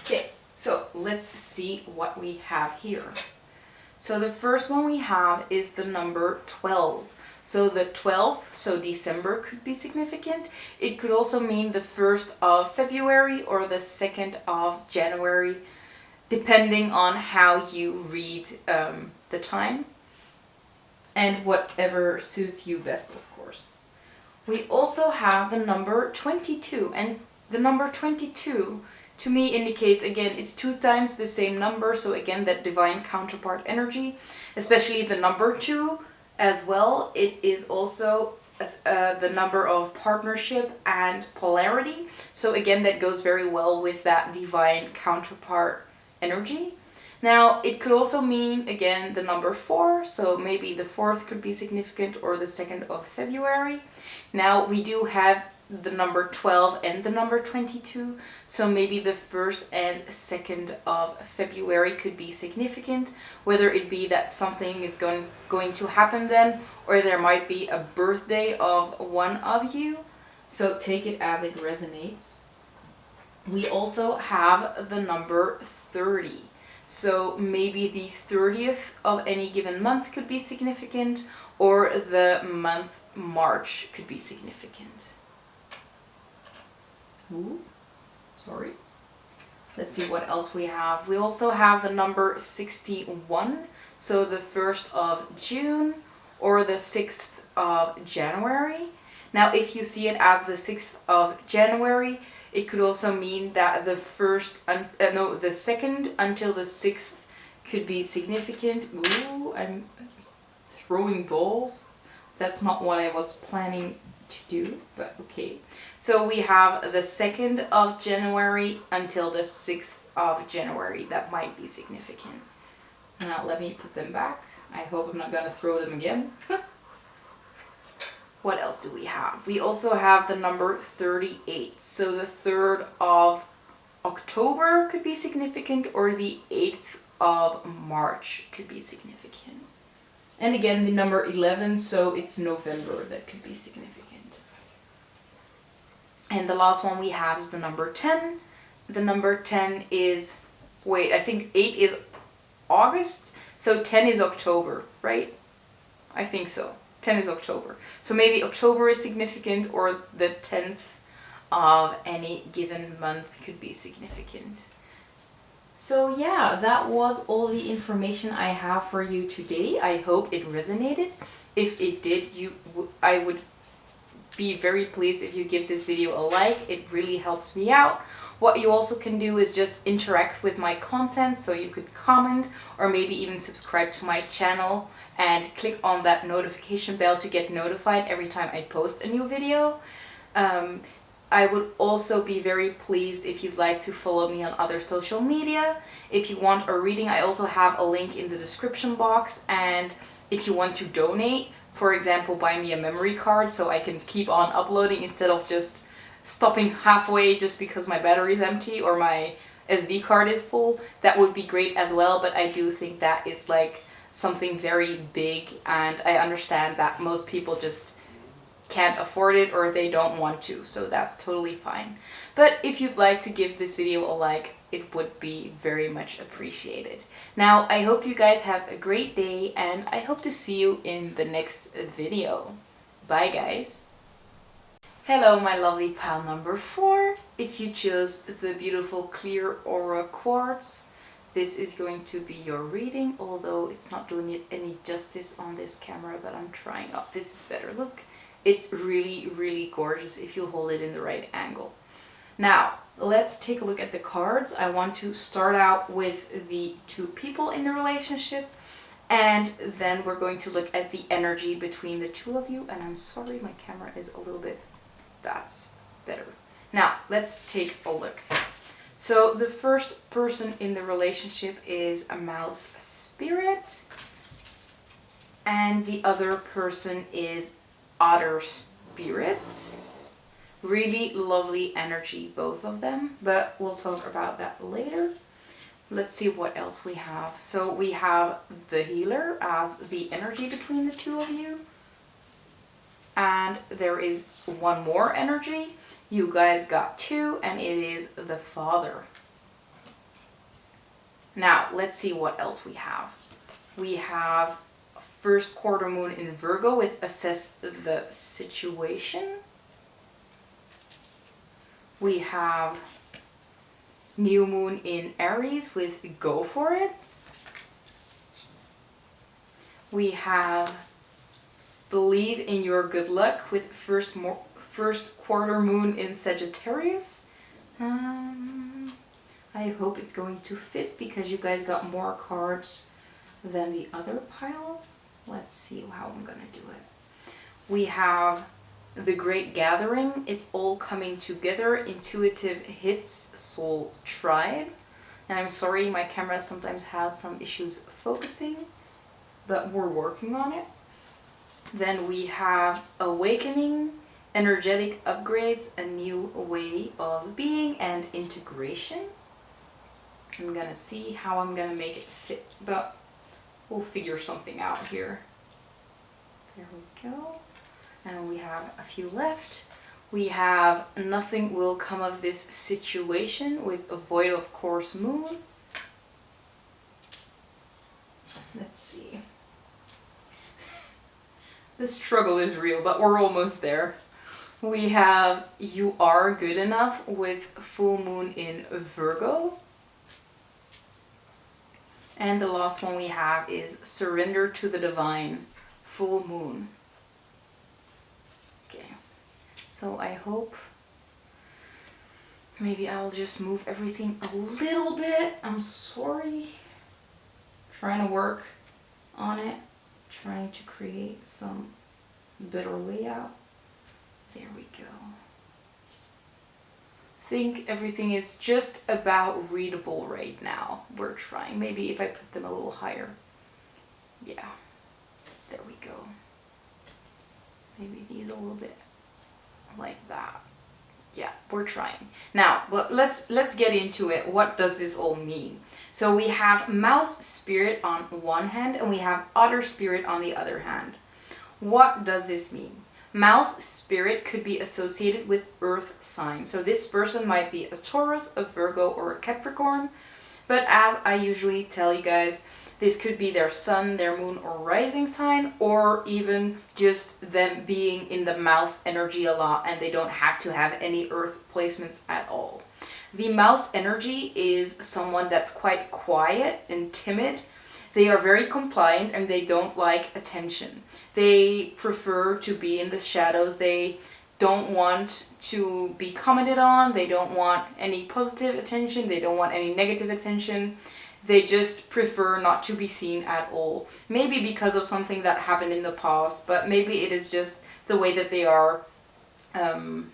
Okay, so let's see what we have here. So the first one we have is the number 12. So the 12th, so December could be significant. It could also mean the 1st of February or the 2nd of January, depending on how you read the time and whatever suits you best, of course. We also have the number 22, and the number 22 to me indicates, again, it's 2 times the same number, so again that divine counterpart energy, especially the number 2 as well. It is also the number of partnership and polarity, so again that goes very well with that divine counterpart energy. Now, it could also mean, again, the number 4, so maybe the 4th could be significant, or the 2nd of February. Now, we do have the number 12 and the number 22, so maybe the 1st and 2nd of February could be significant, whether it be that something is going to happen then, or there might be a birthday of one of you, so take it as it resonates. We also have the number 30. So maybe the 30th of any given month could be significant, or the month March could be significant. Ooh, sorry. Let's see what else we have. We also have the number 61, so the 1st of June or the 6th of January. Now, if you see it as the 6th of January, it could also mean that the 2nd until the 6th could be significant. Ooh, I'm throwing balls. That's not what I was planning to do, but okay. So we have the 2nd of January until the 6th of January. That might be significant. Now let me put them back. I hope I'm not gonna throw them again. What else do we have? We also have the number 38. So the 3rd of October could be significant, or the 8th of March could be significant. And again, the number 11, so it's November that could be significant. And the last one we have is the number 10. The number 10 is, wait, I think 8 is August, so 10 is October, right? I think so. 10 is October. So maybe October is significant, or the 10th of any given month could be significant. So yeah, that was all the information I have for you today. I hope it resonated. If it did, I would be very pleased if you give this video a like. It really helps me out. What you also can do is just interact with my content, so you could comment or maybe even subscribe to my channel and click on that notification bell to get notified every time I post a new video. I would also be very pleased if you'd like to follow me on other social media. If you want a reading, I also have a link in the description box, and if you want to donate, for example, buy me a memory card so I can keep on uploading instead of just stopping halfway just because my battery is empty or my SD card is full, that would be great as well. But I do think that is like something very big, and I understand that most people just can't afford it or they don't want to, so that's totally fine. But if you'd like to give this video a like, it would be very much appreciated. Now, I hope you guys have a great day, and I hope to see you in the next video. Bye guys! Hello my lovely pile number 4. If you chose the beautiful clear aura quartz, this is going to be your reading, although it's not doing it any justice on this camera, but I'm trying. Oh, this is better. Look, it's really, really gorgeous if you hold it in the right angle. Now, let's take a look at the cards. I want to start out with the 2 people in the relationship, and then we're going to look at the energy between the 2 of you. And I'm sorry, my camera is a little bit... That's better. Now, let's take a look. So the first person in the relationship is a mouse spirit, and the other person is otter spirit. Really lovely energy, both of them, but we'll talk about that later. Let's see what else we have. So we have the healer as the energy between the 2 of you. And there is one more energy. You guys got 2, and it is the father. Now, let's see what else we have. We have first quarter moon in Virgo with assess the situation. We have new moon in Aries with go for it. We have believe in your good luck with first quarter moon in Sagittarius. I hope it's going to fit because you guys got more cards than the other piles. Let's see how I'm gonna do it. We have the Great Gathering. It's all coming together. Intuitive hits, soul tribe. And I'm sorry, my camera sometimes has some issues focusing, but we're working on it. Then we have awakening, energetic upgrades, a new way of being, and integration. I'm gonna see how I'm gonna make it fit, but we'll figure something out here. There we go. And we have a few left. We have nothing will come of this situation with a void of course moon. Let's see. The struggle is real, but we're almost there. We have you are good enough with full moon in Virgo. And the last one we have is surrender to the divine, full moon. Okay, so I hope maybe I'll just move everything a little bit. I'm sorry. Trying to work on it, trying to create some better layout. There we go. I think everything is just about readable right now. We're trying. Maybe if I put them a little higher. Yeah, there we go. Maybe these a little bit like that. Yeah, we're trying. Now, let's get into it. What does this all mean? So we have mouse spirit on one hand and we have otter spirit on the other hand. What does this mean? Mouse spirit could be associated with earth signs. So this person might be a Taurus, a Virgo, or a Capricorn. But as I usually tell you guys, this could be their sun, their moon, or rising sign, or even just them being in the mouse energy a lot and they don't have to have any earth placements at all. The mouse energy is someone that's quite quiet and timid. They are very compliant and they don't like attention. They prefer to be in the shadows. They don't want to be commented on. They don't want any positive attention. They don't want any negative attention. They just prefer not to be seen at all. Maybe because of something that happened in the past, but maybe it is just the way that they are, and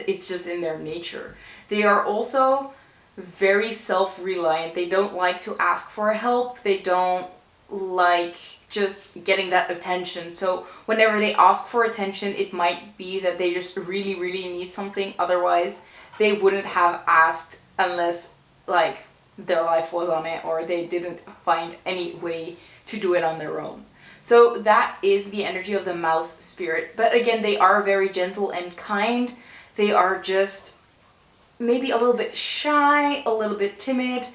it's just in their nature. They are also very self-reliant. They don't like to ask for help. They don't like just getting that attention. So whenever they ask for attention, it might be that they just really, really need something. Otherwise, they wouldn't have asked unless like their life was on it or they didn't find any way to do it on their own. So that is the energy of the mouse spirit. But again, they are very gentle and kind. They are just maybe a little bit shy, a little bit timid.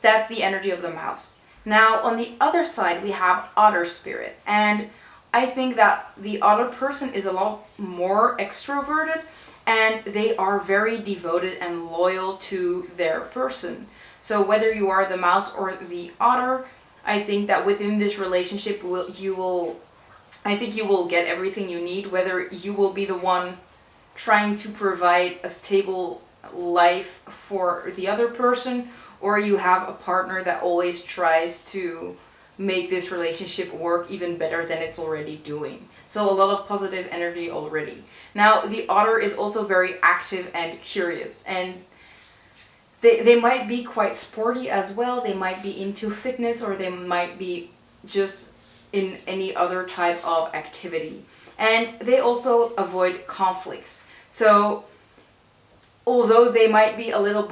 That's the energy of the mouse. Now, on the other side, we have otter spirit. And I think that the otter person is a lot more extroverted and they are very devoted and loyal to their person. So whether you are the mouse or the otter, I think that within this relationship, you will get everything you need, whether you will be the one trying to provide a stable life for the other person, or you have a partner that always tries to make this relationship work even better than it's already doing. So a lot of positive energy already. Now, the otter is also very active and curious, and they might be quite sporty as well. They might be into fitness, or they might be just in any other type of activity. And they also avoid conflicts. So although they might be a little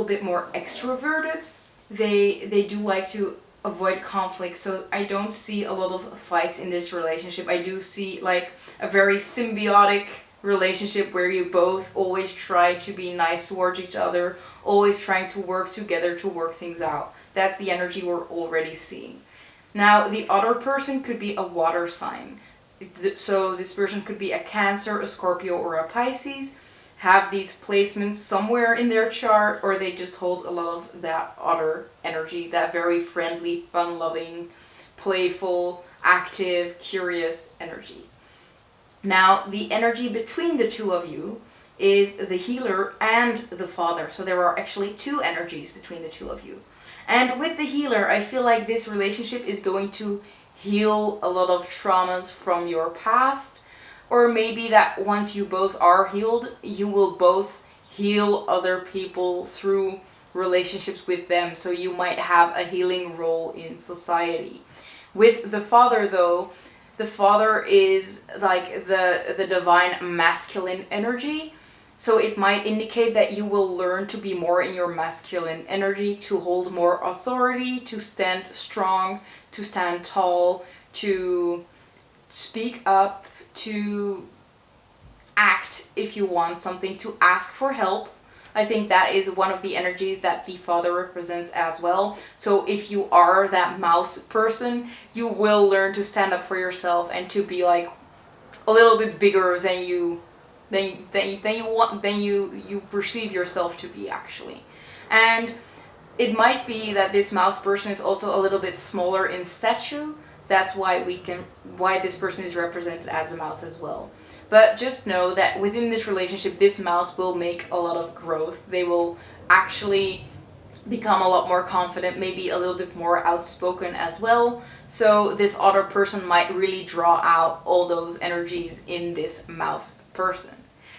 bit more extroverted, they do like to avoid conflict. So I don't see a lot of fights in this relationship. I do see like a very symbiotic relationship where you both always try to be nice towards each other, always trying to work together to work things out. That's the energy we're already seeing. Now, the other person could be a water sign. So this person could be a Cancer, a Scorpio, or a Pisces, have these placements somewhere in their chart, or they just hold a lot of that otter energy, that very friendly, fun-loving, playful, active, curious energy. Now, the energy between the two of you is the healer and the father. So there are actually two energies between the two of you. And with the healer, I feel like this relationship is going to heal a lot of traumas from your past. Or maybe that once you both are healed, you will both heal other people through relationships with them, so you might have a healing role in society. With the father though, the father is like the divine masculine energy. So it might indicate that you will learn to be more in your masculine energy, to hold more authority, to stand strong, to stand tall, to speak up, to act if you want something, to ask for help. I think that is one of the energies that the father represents as well. So if you are that mouse person, you will learn to stand up for yourself and to be like a little bit bigger than you perceive yourself to be, actually. And it might be that this mouse person is also a little bit smaller in stature. That's why this person is represented as a mouse as well. But just know that within this relationship, this mouse will make a lot of growth. They will actually become a lot more confident, maybe a little bit more outspoken as well. So this other person might really draw out all those energies in this mouse person.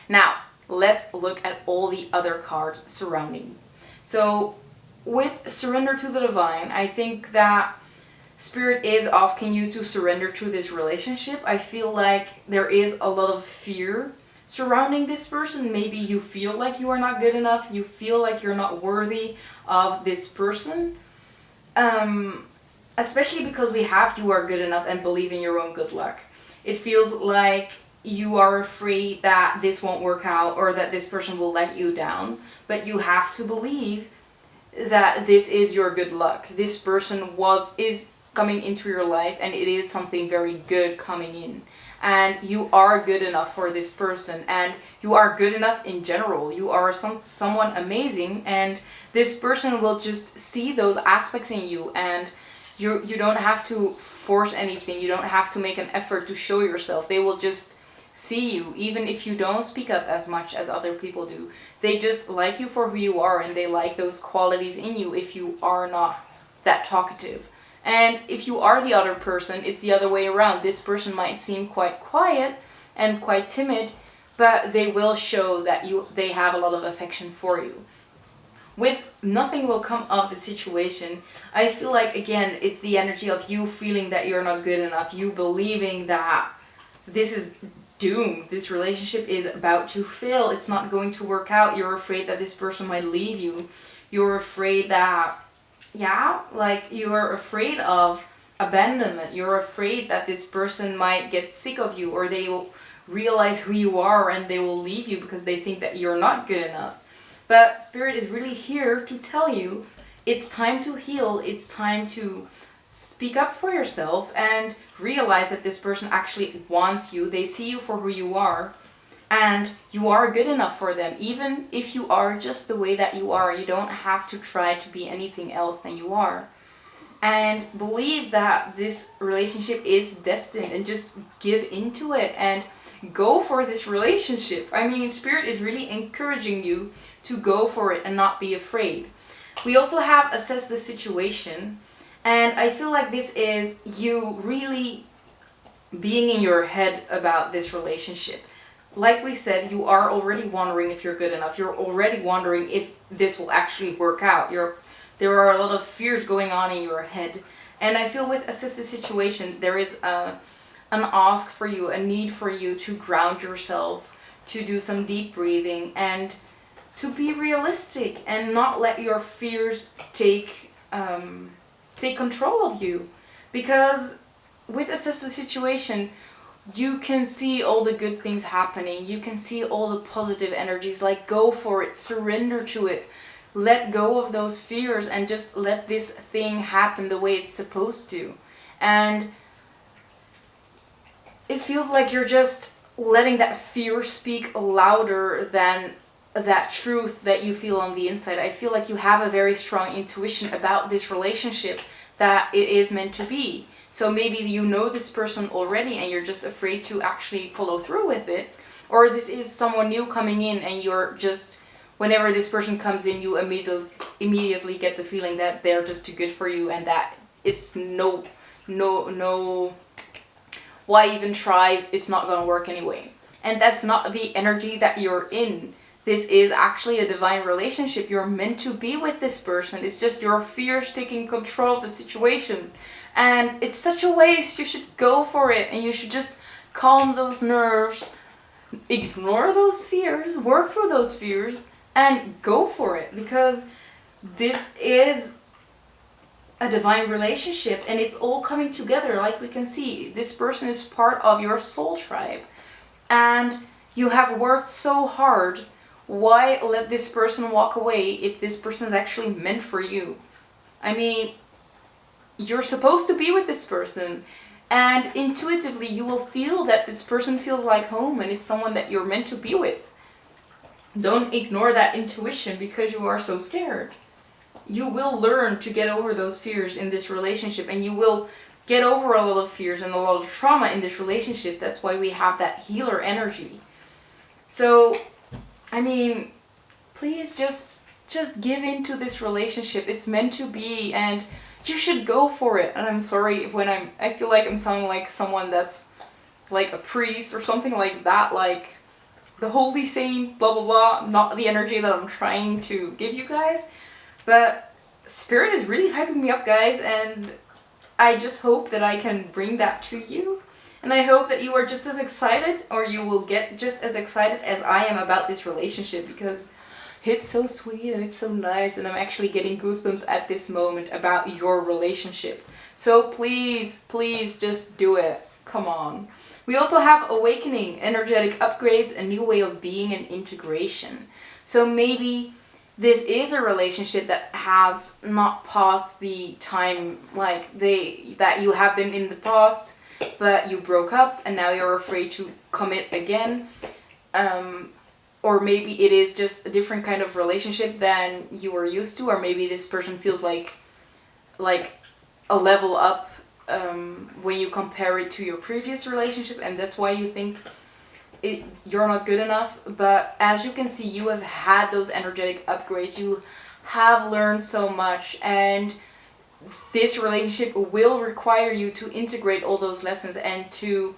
Now, let's look at all the other cards surrounding. So with Surrender to the Divine, I think that Spirit is asking you to surrender to this relationship. I feel like there is a lot of fear surrounding this person. Maybe you feel like you are not good enough. You feel like you're not worthy of this person. Especially because we have you are good enough and believe in your own good luck. It feels like you are afraid that this won't work out or that this person will let you down. But you have to believe that this is your good luck. This person is coming into your life, and it is something very good coming in, and you are good enough for this person, and you are good enough in general. You are someone amazing, and this person will just see those aspects in you, and you don't have to force anything. You don't have to make an effort to show yourself. They will just see you, even if you don't speak up as much as other people do. They just like you for who you are, and they like those qualities in you if you are not that talkative. And if you are the other person, it's the other way around. This person might seem quite quiet and quite timid, but they will show that they have a lot of affection for you. With nothing will come of the situation, I feel like, again, it's the energy of you feeling that you're not good enough, you believing that this is doomed, this relationship is about to fail, it's not going to work out. You're afraid that this person might leave you. You're afraid that you're afraid of abandonment. You're afraid that this person might get sick of you, or they will realize who you are and they will leave you because they think that you're not good enough. But Spirit is really here to tell you it's time to heal. It's time to speak up for yourself and realize that this person actually wants you. They see you for who you are, and you are good enough for them. Even if you are just the way that you are, you don't have to try to be anything else than you are. And believe that this relationship is destined, and just give into it and go for this relationship. I mean, Spirit is really encouraging you to go for it and not be afraid. We also have Assess the Situation, and I feel like this is you really being in your head about this relationship. Like we said, you are already wondering if you're good enough. You're already wondering if this will actually work out. There are a lot of fears going on in your head. And I feel with Assess the Situation, there is an ask for you, a need for you to ground yourself, to do some deep breathing, and to be realistic and not let your fears take control of you. Because with Assess the Situation, you can see all the good things happening. You can see all the positive energies. Like, go for it. Surrender to it. Let go of those fears and just let this thing happen the way it's supposed to. And it feels like you're just letting that fear speak louder than that truth that you feel on the inside. I feel like you have a very strong intuition about this relationship, that it is meant to be. So maybe you know this person already and you're just afraid to actually follow through with it. Or this is someone new coming in and you're just, whenever this person comes in, you immediately get the feeling that they're just too good for you and that it's no, why even try, it's not gonna work anyway. And that's not the energy that you're in. this is actually a divine relationship. You're meant to be with this person. It's just your fears taking control of the situation. And it's such a waste. You should go for it. And you should just calm those nerves, ignore those fears, work through those fears, and go for it. Because this is a divine relationship and it's all coming together. Like we can see, this person is part of your soul tribe. And you have worked so hard. Why let this person walk away if this person is actually meant for you? I mean, you're supposed to be with this person, and intuitively you will feel that this person feels like home and it's someone that you're meant to be with. Don't ignore that intuition because you are so scared. You will learn to get over those fears in this relationship, and you will get over a lot of fears and a lot of trauma in this relationship. That's why we have that healer energy. So, I mean, please just give into this relationship. It's meant to be, and you should go for it. And I'm sorry when I feel like I'm sounding like someone that's like a priest or something like that, like the holy saint, blah blah blah, not the energy that I'm trying to give you guys. But Spirit is really hyping me up, guys, and I just hope that I can bring that to you. And I hope that you are just as excited, or you will get just as excited as I am about this relationship, because it's so sweet and it's so nice, and I'm actually getting goosebumps at this moment about your relationship. So please, please just do it. Come on. We also have awakening, energetic upgrades, a new way of being, and integration. So maybe this is a relationship that has not passed the time like that you have been in the past, but you broke up and now you're afraid to commit again. Or maybe it is just a different kind of relationship than you were used to, or maybe this person feels like a level up when you compare it to your previous relationship, and that's why you think you're not good enough. But as you can see, you have had those energetic upgrades. You have learned so much, and this relationship will require you to integrate all those lessons and to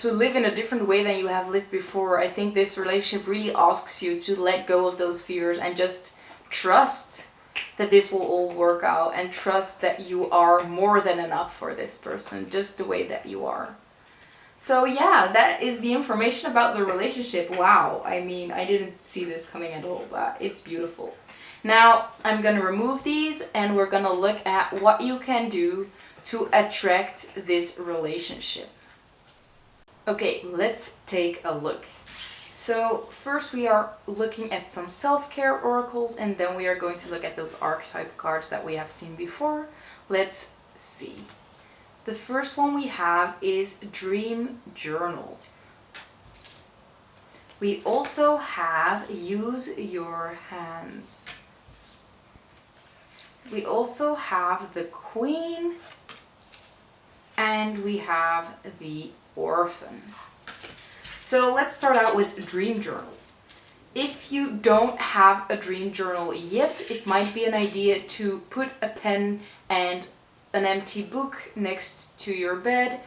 live in a different way than you have lived before. I think this relationship really asks you to let go of those fears and just trust that this will all work out, and trust that you are more than enough for this person, just the way that you are. So yeah, that is the information about the relationship. Wow, I mean, I didn't see this coming at all, but it's beautiful. Now, I'm gonna remove these and we're gonna look at what you can do to attract this relationship. Okay, let's take a look. So first we are looking at some self-care oracles, and then we are going to look at those archetype cards that we have seen before. Let's see. The first one we have is Dream Journal. We also have Use Your Hands. We also have the Queen, and we have the Orphan. So let's start out with Dream Journal. If you don't have a dream journal yet, it might be an idea to put a pen and an empty book next to your bed.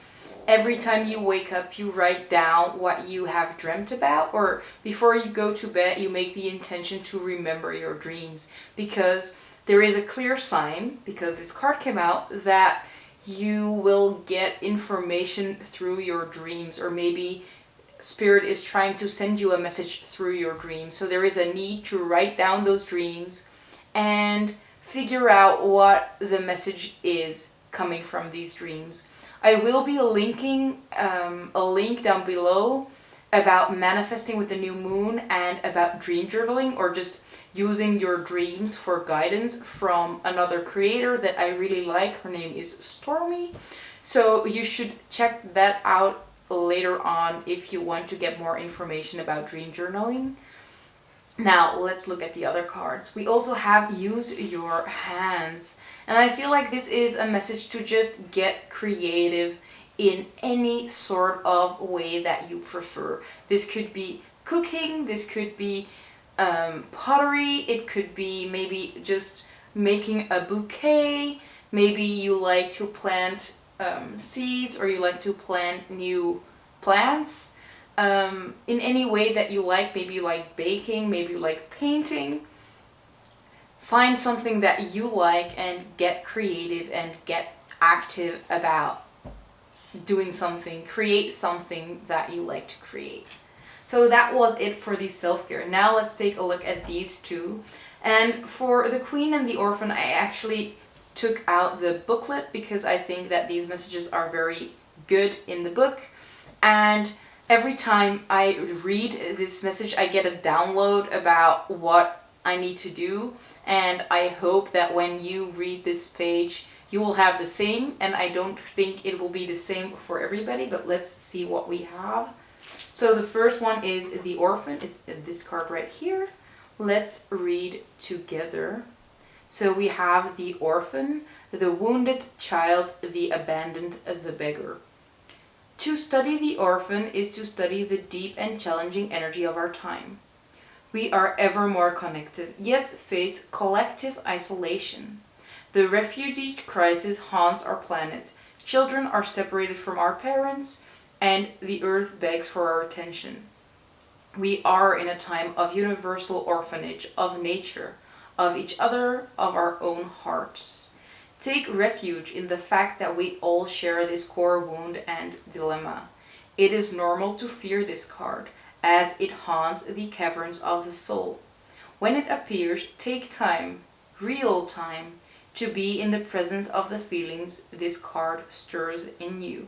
Every time you wake up, you write down what you have dreamt about, or before you go to bed, you make the intention to remember your dreams, because there is a clear sign, because this card came out, that you will get information through your dreams, or maybe Spirit is trying to send you a message through your dreams. So there is a need to write down those dreams and figure out what the message is coming from these dreams. I will be linking a link down below about manifesting with the new moon and about dream journaling, or just using your dreams for guidance, from another creator that I really like. Her name is Stormy. So you should check that out later on if you want to get more information about dream journaling. Now let's look at the other cards. We also have Use Your Hands, and I feel like this is a message to just get creative in any sort of way that you prefer. This could be cooking, this could be pottery, it could be maybe just making a bouquet, maybe you like to plant seeds, or you like to plant new plants. in any way that you like. Maybe you like baking, maybe you like painting. Find something that you like and get creative and get active about doing something. Create something that you like to create. So that was it for the self-care. Now let's take a look at these two. And for the Queen and the Orphan, I actually took out the booklet because I think that these messages are very good in the book. And every time I read this message, I get a download about what I need to do. And I hope that when you read this page, you will have the same. And I don't think it will be the same for everybody, but let's see what we have. So the first one is the Orphan. It's this card right here. Let's read together. So we have the Orphan, the wounded child, the abandoned, the beggar. To study the Orphan is to study the deep and challenging energy of our time. We are ever more connected, yet face collective isolation. The refugee crisis haunts our planet. Children are separated from our parents, and the earth begs for our attention. We are in a time of universal orphanage, of nature, of each other, of our own hearts. Take refuge in the fact that we all share this core wound and dilemma. It is normal to fear this card, as it haunts the caverns of the soul. When it appears, take time, real time, to be in the presence of the feelings this card stirs in you.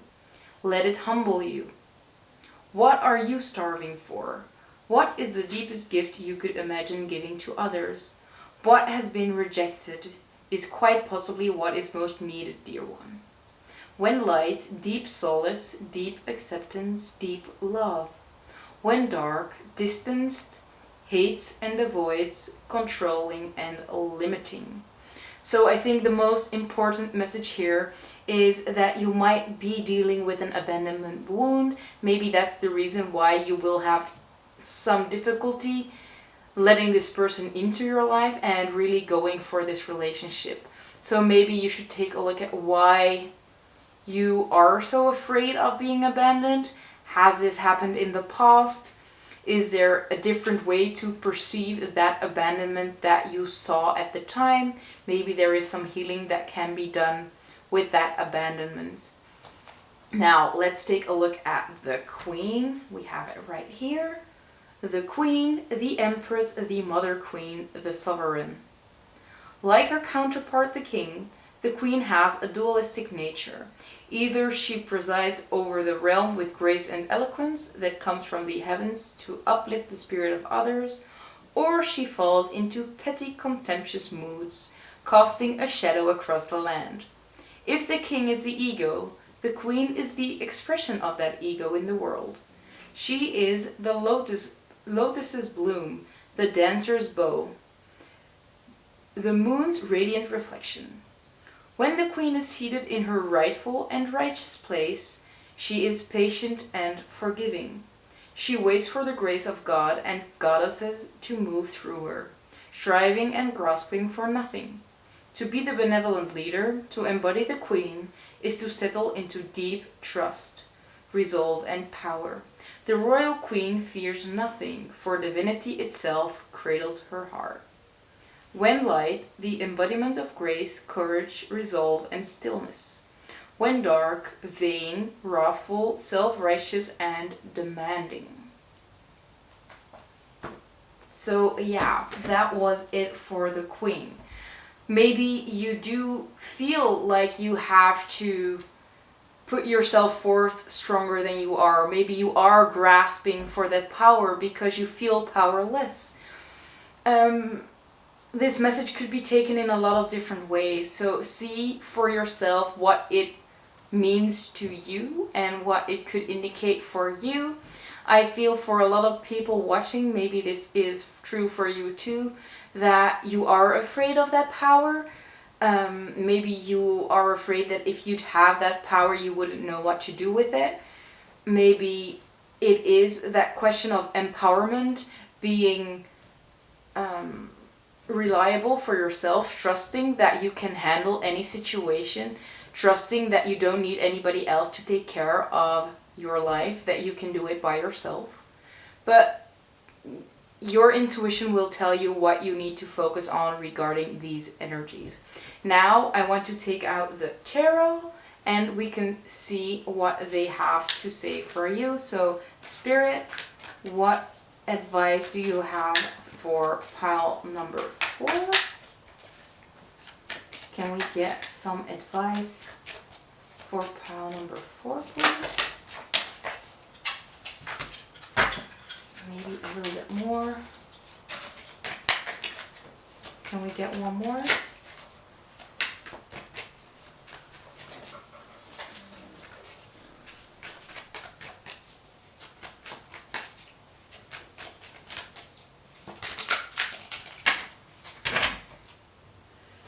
Let it humble you. What are you starving for? What is the deepest gift you could imagine giving to others? What has been rejected is quite possibly what is most needed, dear one. When light, deep solace, deep acceptance, deep love. When dark, distanced, hates and avoids, controlling and limiting. So I think the most important message here is that you might be dealing with an abandonment wound. Maybe that's the reason why you will have some difficulty letting this person into your life and really going for this relationship. So maybe you should take a look at why you are so afraid of being abandoned. Has this happened in the past? Is there a different way to perceive that abandonment that you saw at the time? Maybe there is some healing that can be done with that abandonment. Now, let's take a look at the Queen. We have it right here. The Queen, the Empress, the Mother Queen, the Sovereign. Like her counterpart, the King, the Queen has a dualistic nature. Either she presides over the realm with grace and eloquence that comes from the heavens to uplift the spirit of others, or she falls into petty, contemptuous moods, casting a shadow across the land. If the King is the ego, the Queen is the expression of that ego in the world. She is the lotus's bloom, the dancer's bow, the moon's radiant reflection. When the Queen is seated in her rightful and righteous place, she is patient and forgiving. She waits for the grace of God and goddesses to move through her, striving and grasping for nothing. To be the benevolent leader, to embody the Queen, is to settle into deep trust, resolve, and power. The royal Queen fears nothing, for divinity itself cradles her heart. When light, the embodiment of grace, courage, resolve, and stillness. When dark, vain, wrathful, self-righteous, and demanding. So yeah, that was it for the Queen. Maybe you do feel like you have to put yourself forth stronger than you are. Maybe you are grasping for that power because you feel powerless. This message could be taken in a lot of different ways. So see for yourself what it means to you and what it could indicate for you. I feel for a lot of people watching, maybe this is true for you too, that you are afraid of that power. Maybe you are afraid that if you'd have that power, you wouldn't know what to do with it. Maybe it is that question of empowerment, being reliable for yourself, trusting that you can handle any situation, trusting that you don't need anybody else to take care of your life, that you can do it by yourself. But your intuition will tell you what you need to focus on regarding these energies. Now I want to take out the tarot and we can see what they have to say for you. So Spirit, what advice do you have for pile number 4? Can we get some advice for pile number 4, please? Maybe a little bit more. Can we get one more?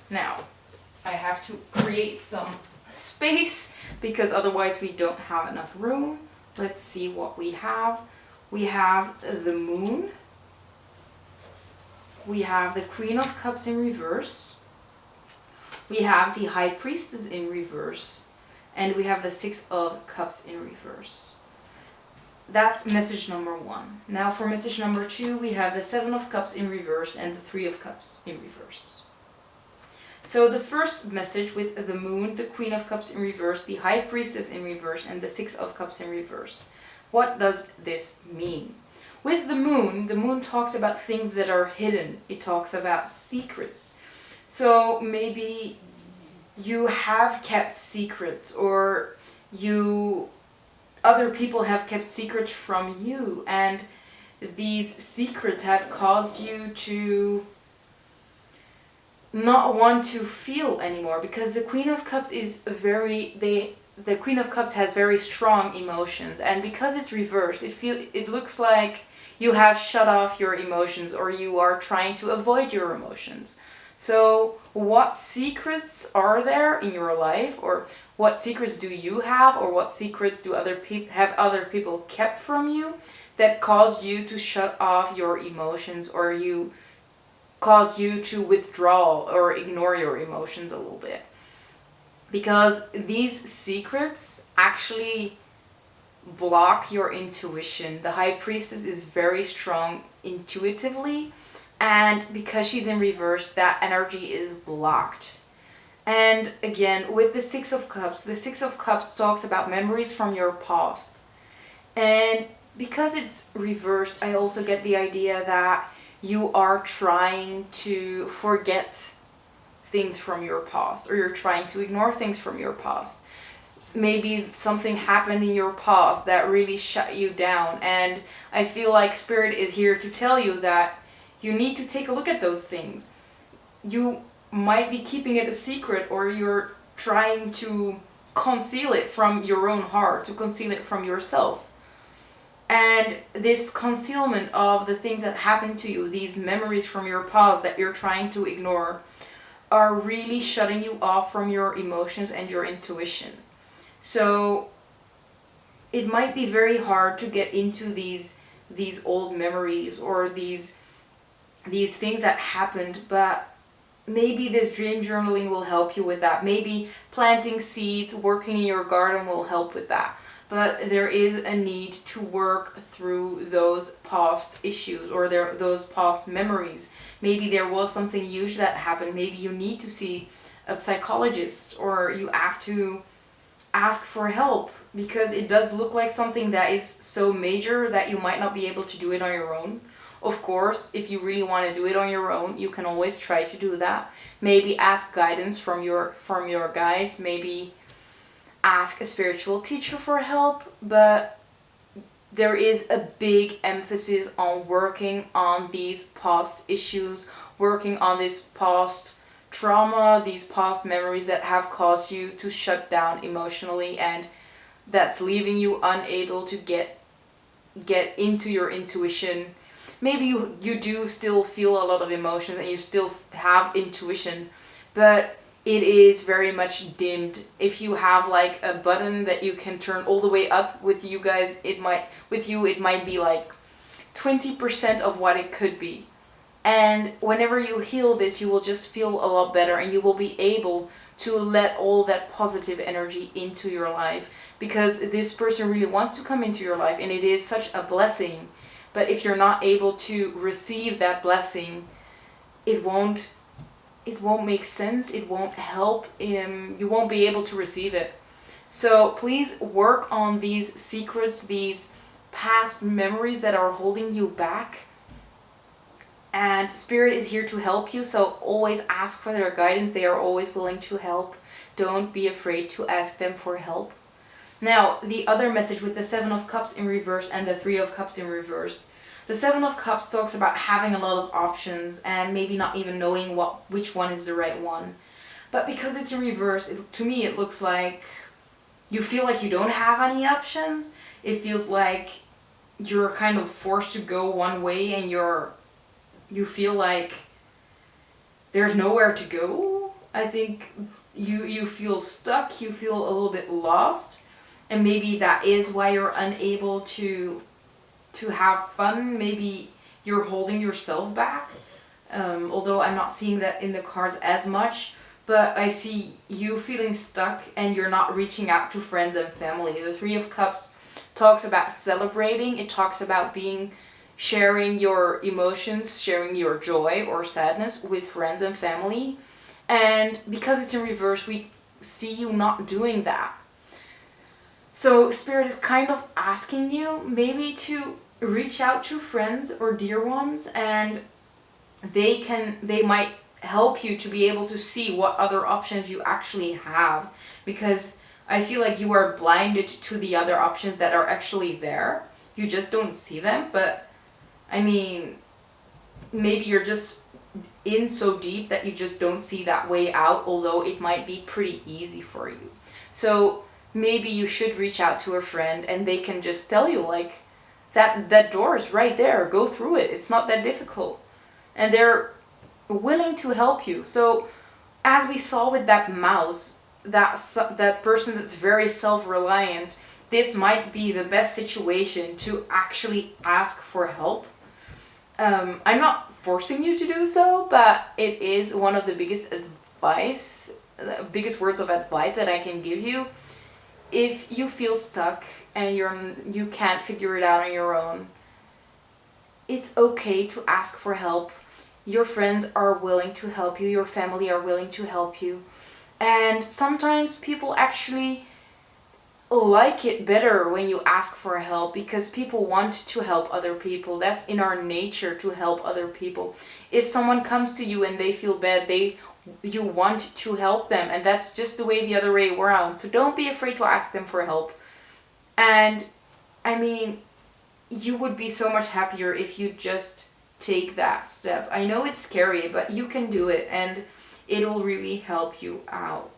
Now, I have to create some space because otherwise we don't have enough room. Let's see what we have. We have the Moon. We have the Queen of Cups in reverse. We have the High Priestess in reverse. And we have the Six of Cups in reverse. That's message number 1. Now for message number 2, we have the Seven of Cups in reverse and the Three of Cups in reverse. So the first message with the Moon, the Queen of Cups in reverse, the High Priestess in reverse, and the Six of Cups in reverse. What does this mean? With the Moon talks about things that are hidden. It talks about secrets. So maybe you have kept secrets, or other people have kept secrets from you, and these secrets have caused you to not want to feel anymore, because the Queen of Cups is the Queen of Cups has very strong emotions, and because it's reversed, it looks like you have shut off your emotions, or you are trying to avoid your emotions. So what secrets are there in your life, or what secrets do you have, or what secrets do other people kept from you that caused you to shut off your emotions, or cause you to withdraw or ignore your emotions a little bit? Because these secrets actually block your intuition. The High Priestess is very strong intuitively, and because she's in reverse, that energy is blocked. And again, with the Six of Cups talks about memories from your past. And because it's reversed, I also get the idea that you are trying to forget things from your past, or you're trying to ignore things from your past. Maybe something happened in your past that really shut you down, and I feel like Spirit is here to tell you that you need to take a look at those things. You might be keeping it a secret, or you're trying to conceal it from your own heart, to conceal it from yourself. And this concealment of the things that happened to you, these memories from your past that you're trying to ignore, are really shutting you off from your emotions and your intuition. So it might be very hard to get into these old memories, or these things that happened, but maybe this dream journaling will help you with that. Maybe planting seeds, working in your garden will help with that. But there is a need to work through those past issues, or those past memories. Maybe there was something huge that happened. Maybe you need to see a psychologist, or you have to ask for help, because it does look like something that is so major that you might not be able to do it on your own. Of course, if you really want to do it on your own, you can always try to do that. Maybe ask guidance from your guides. Maybe ask a spiritual teacher for help, but there is a big emphasis on working on these past issues, working on this past trauma, these past memories that have caused you to shut down emotionally, and that's leaving you unable to get into your intuition. Maybe you do still feel a lot of emotions and you still have intuition, but it is very much dimmed. If you have like a button that you can turn all the way up, with you guys, it might be like 20% of what it could be. And whenever you heal this, you will just feel a lot better, and you will be able to let all that positive energy into your life, because this person really wants to come into your life and it is such a blessing. But if you're not able to receive that blessing, it won't make sense. It won't help. You won't be able to receive it. So please work on these secrets, these past memories that are holding you back. And Spirit is here to help you, so always ask for their guidance. They are always willing to help. Don't be afraid to ask them for help. Now, the other message with the Seven of Cups in reverse and the Three of Cups in reverse. The Seven of Cups talks about having a lot of options and maybe not even knowing which one is the right one. But because it's in reverse, to me it looks like you feel like you don't have any options. It feels like you're kind of forced to go one way and you feel like there's nowhere to go. I think you feel stuck, you feel a little bit lost, and maybe that is why you're unable to have fun. Maybe you're holding yourself back, although I'm not seeing that in the cards as much, but I see you feeling stuck and you're not reaching out to friends and family. The Three of Cups talks about celebrating. It talks about sharing your emotions, sharing your joy or sadness with friends and family. And because it's in reverse, we see you not doing that. So Spirit is kind of asking you maybe to reach out to friends or dear ones, and they might help you to be able to see what other options you actually have, because I feel like you are blinded to the other options that are actually there. You just don't see them. But I mean, maybe you're just in so deep that you just don't see that way out, although it might be pretty easy for you. So maybe you should reach out to a friend and they can just tell you, like, that door is right there, go through it, it's not that difficult. And they're willing to help you. So as we saw with that mouse, that person that's very self-reliant, this might be the best situation to actually ask for help. I'm not forcing you to do so, but it is one of the biggest words of advice that I can give you. If you feel stuck and you can't figure it out on your own, it's okay to ask for help. Your friends are willing to help you, your family are willing to help you. And sometimes people actually like it better when you ask for help, because people want to help other people. That's in our nature, to help other people. If someone comes to you and they feel bad, you want to help them, and that's just the other way around. So don't be afraid to ask them for help. And I mean, you would be so much happier if you just take that step. I know it's scary, but you can do it and it'll really help you out.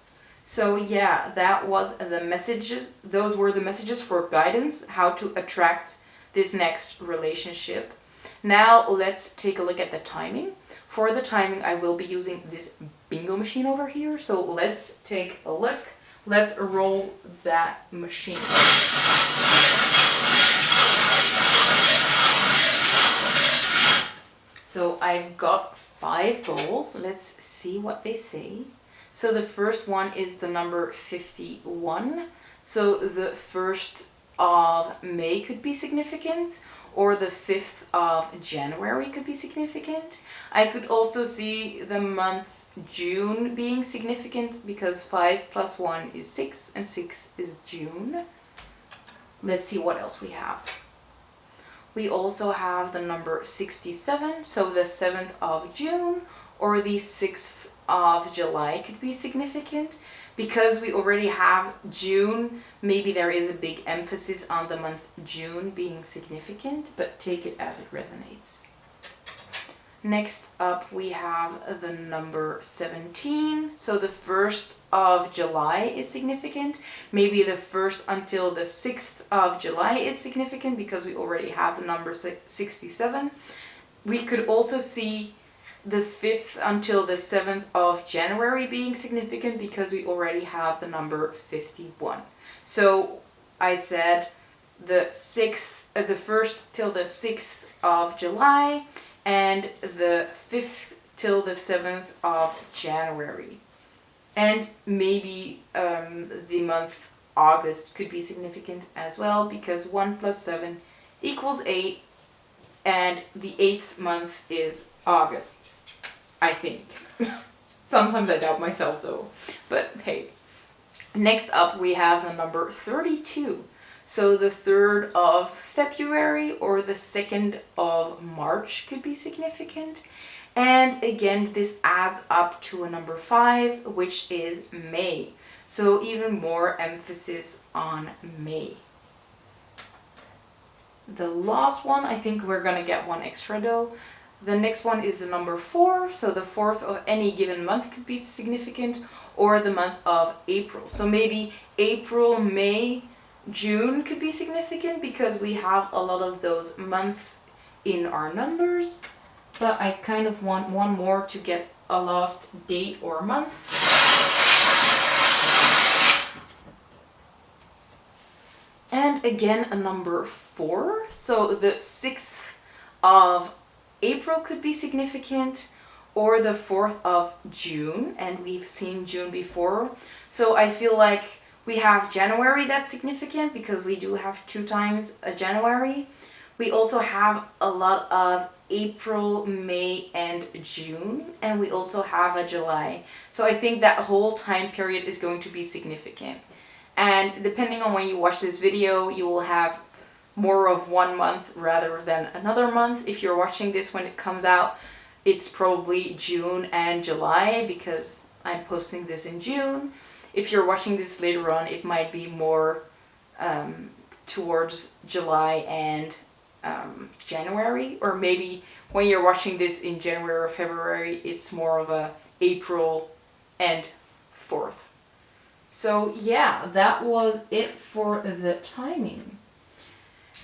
So yeah, that was the messages. Those were the messages for guidance, how to attract this next relationship. Now let's take a look at the timing. For the timing, I will be using this bingo machine over here. So let's take a look. Let's roll that machine. So I've got 5 bowls. Let's see what they say. So the first one is the number 51. So the 1st of May could be significant, or the 5th of January could be significant. I could also see the month June being significant, because 5 plus 1 is 6 and 6 is June. Let's see what else we have. We also have the number 67, so the 7th of June or the 6th of July could be significant. Because we already have June, maybe there is a big emphasis on the month June being significant, but take it as it resonates. Next up we have the number 17, so the 1st of July is significant. Maybe the 1st until the 6th of July is significant, because we already have the number 67. We could also see the 5th until the 7th of January being significant, because we already have the number 51. So I said the 1st till the 6th of July, and the 5th till the 7th of January. And maybe the month August could be significant as well, because 1 plus 7 equals 8, and the 8th month is August, I think. Sometimes I doubt myself though, but hey. Next up we have the number 32. So the 3rd of February or the 2nd of March could be significant. And again, this adds up to a number 5, which is May. So even more emphasis on May. The last one, I think we're gonna get one extra though. The next one is the number 4. So the 4th of any given month could be significant, or the month of April. So maybe April, May, June could be significant because we have a lot of those months in our numbers. But I kind of want one more to get a last date or month. And again, a number 4. So the 6th of April could be significant, or the 4th of June, and we've seen June before. So I feel like we have January that's significant because we do have 2 times a January. We also have a lot of April, May, and June, and we also have a July. So I think that whole time period is going to be significant. And depending on when you watch this video, you will have more of one month rather than another month. If you're watching this when it comes out, it's probably June and July because I'm posting this in June. If you're watching this later on, it might be more towards July and January, or maybe when you're watching this in January or February, it's more of a April and 4th. So yeah, that was it for the timing.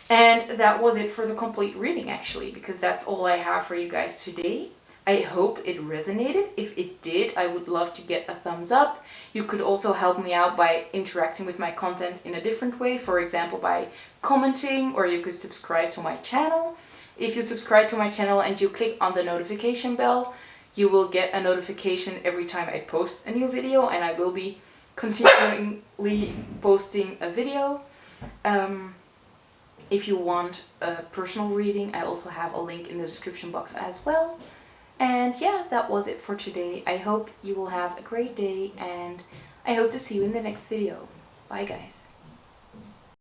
And that was it for the complete reading actually, because that's all I have for you guys today. I hope it resonated. If it did, I would love to get a thumbs up. You could also help me out by interacting with my content in a different way, for example by commenting, or you could subscribe to my channel. If you subscribe to my channel and you click on the notification bell, you will get a notification every time I post a new video, and I will be continually posting a video. If you want a personal reading, I also have a link in the description box as well. And yeah, that was it for today. I hope you will have a great day, and I hope to see you in the next video. Bye guys.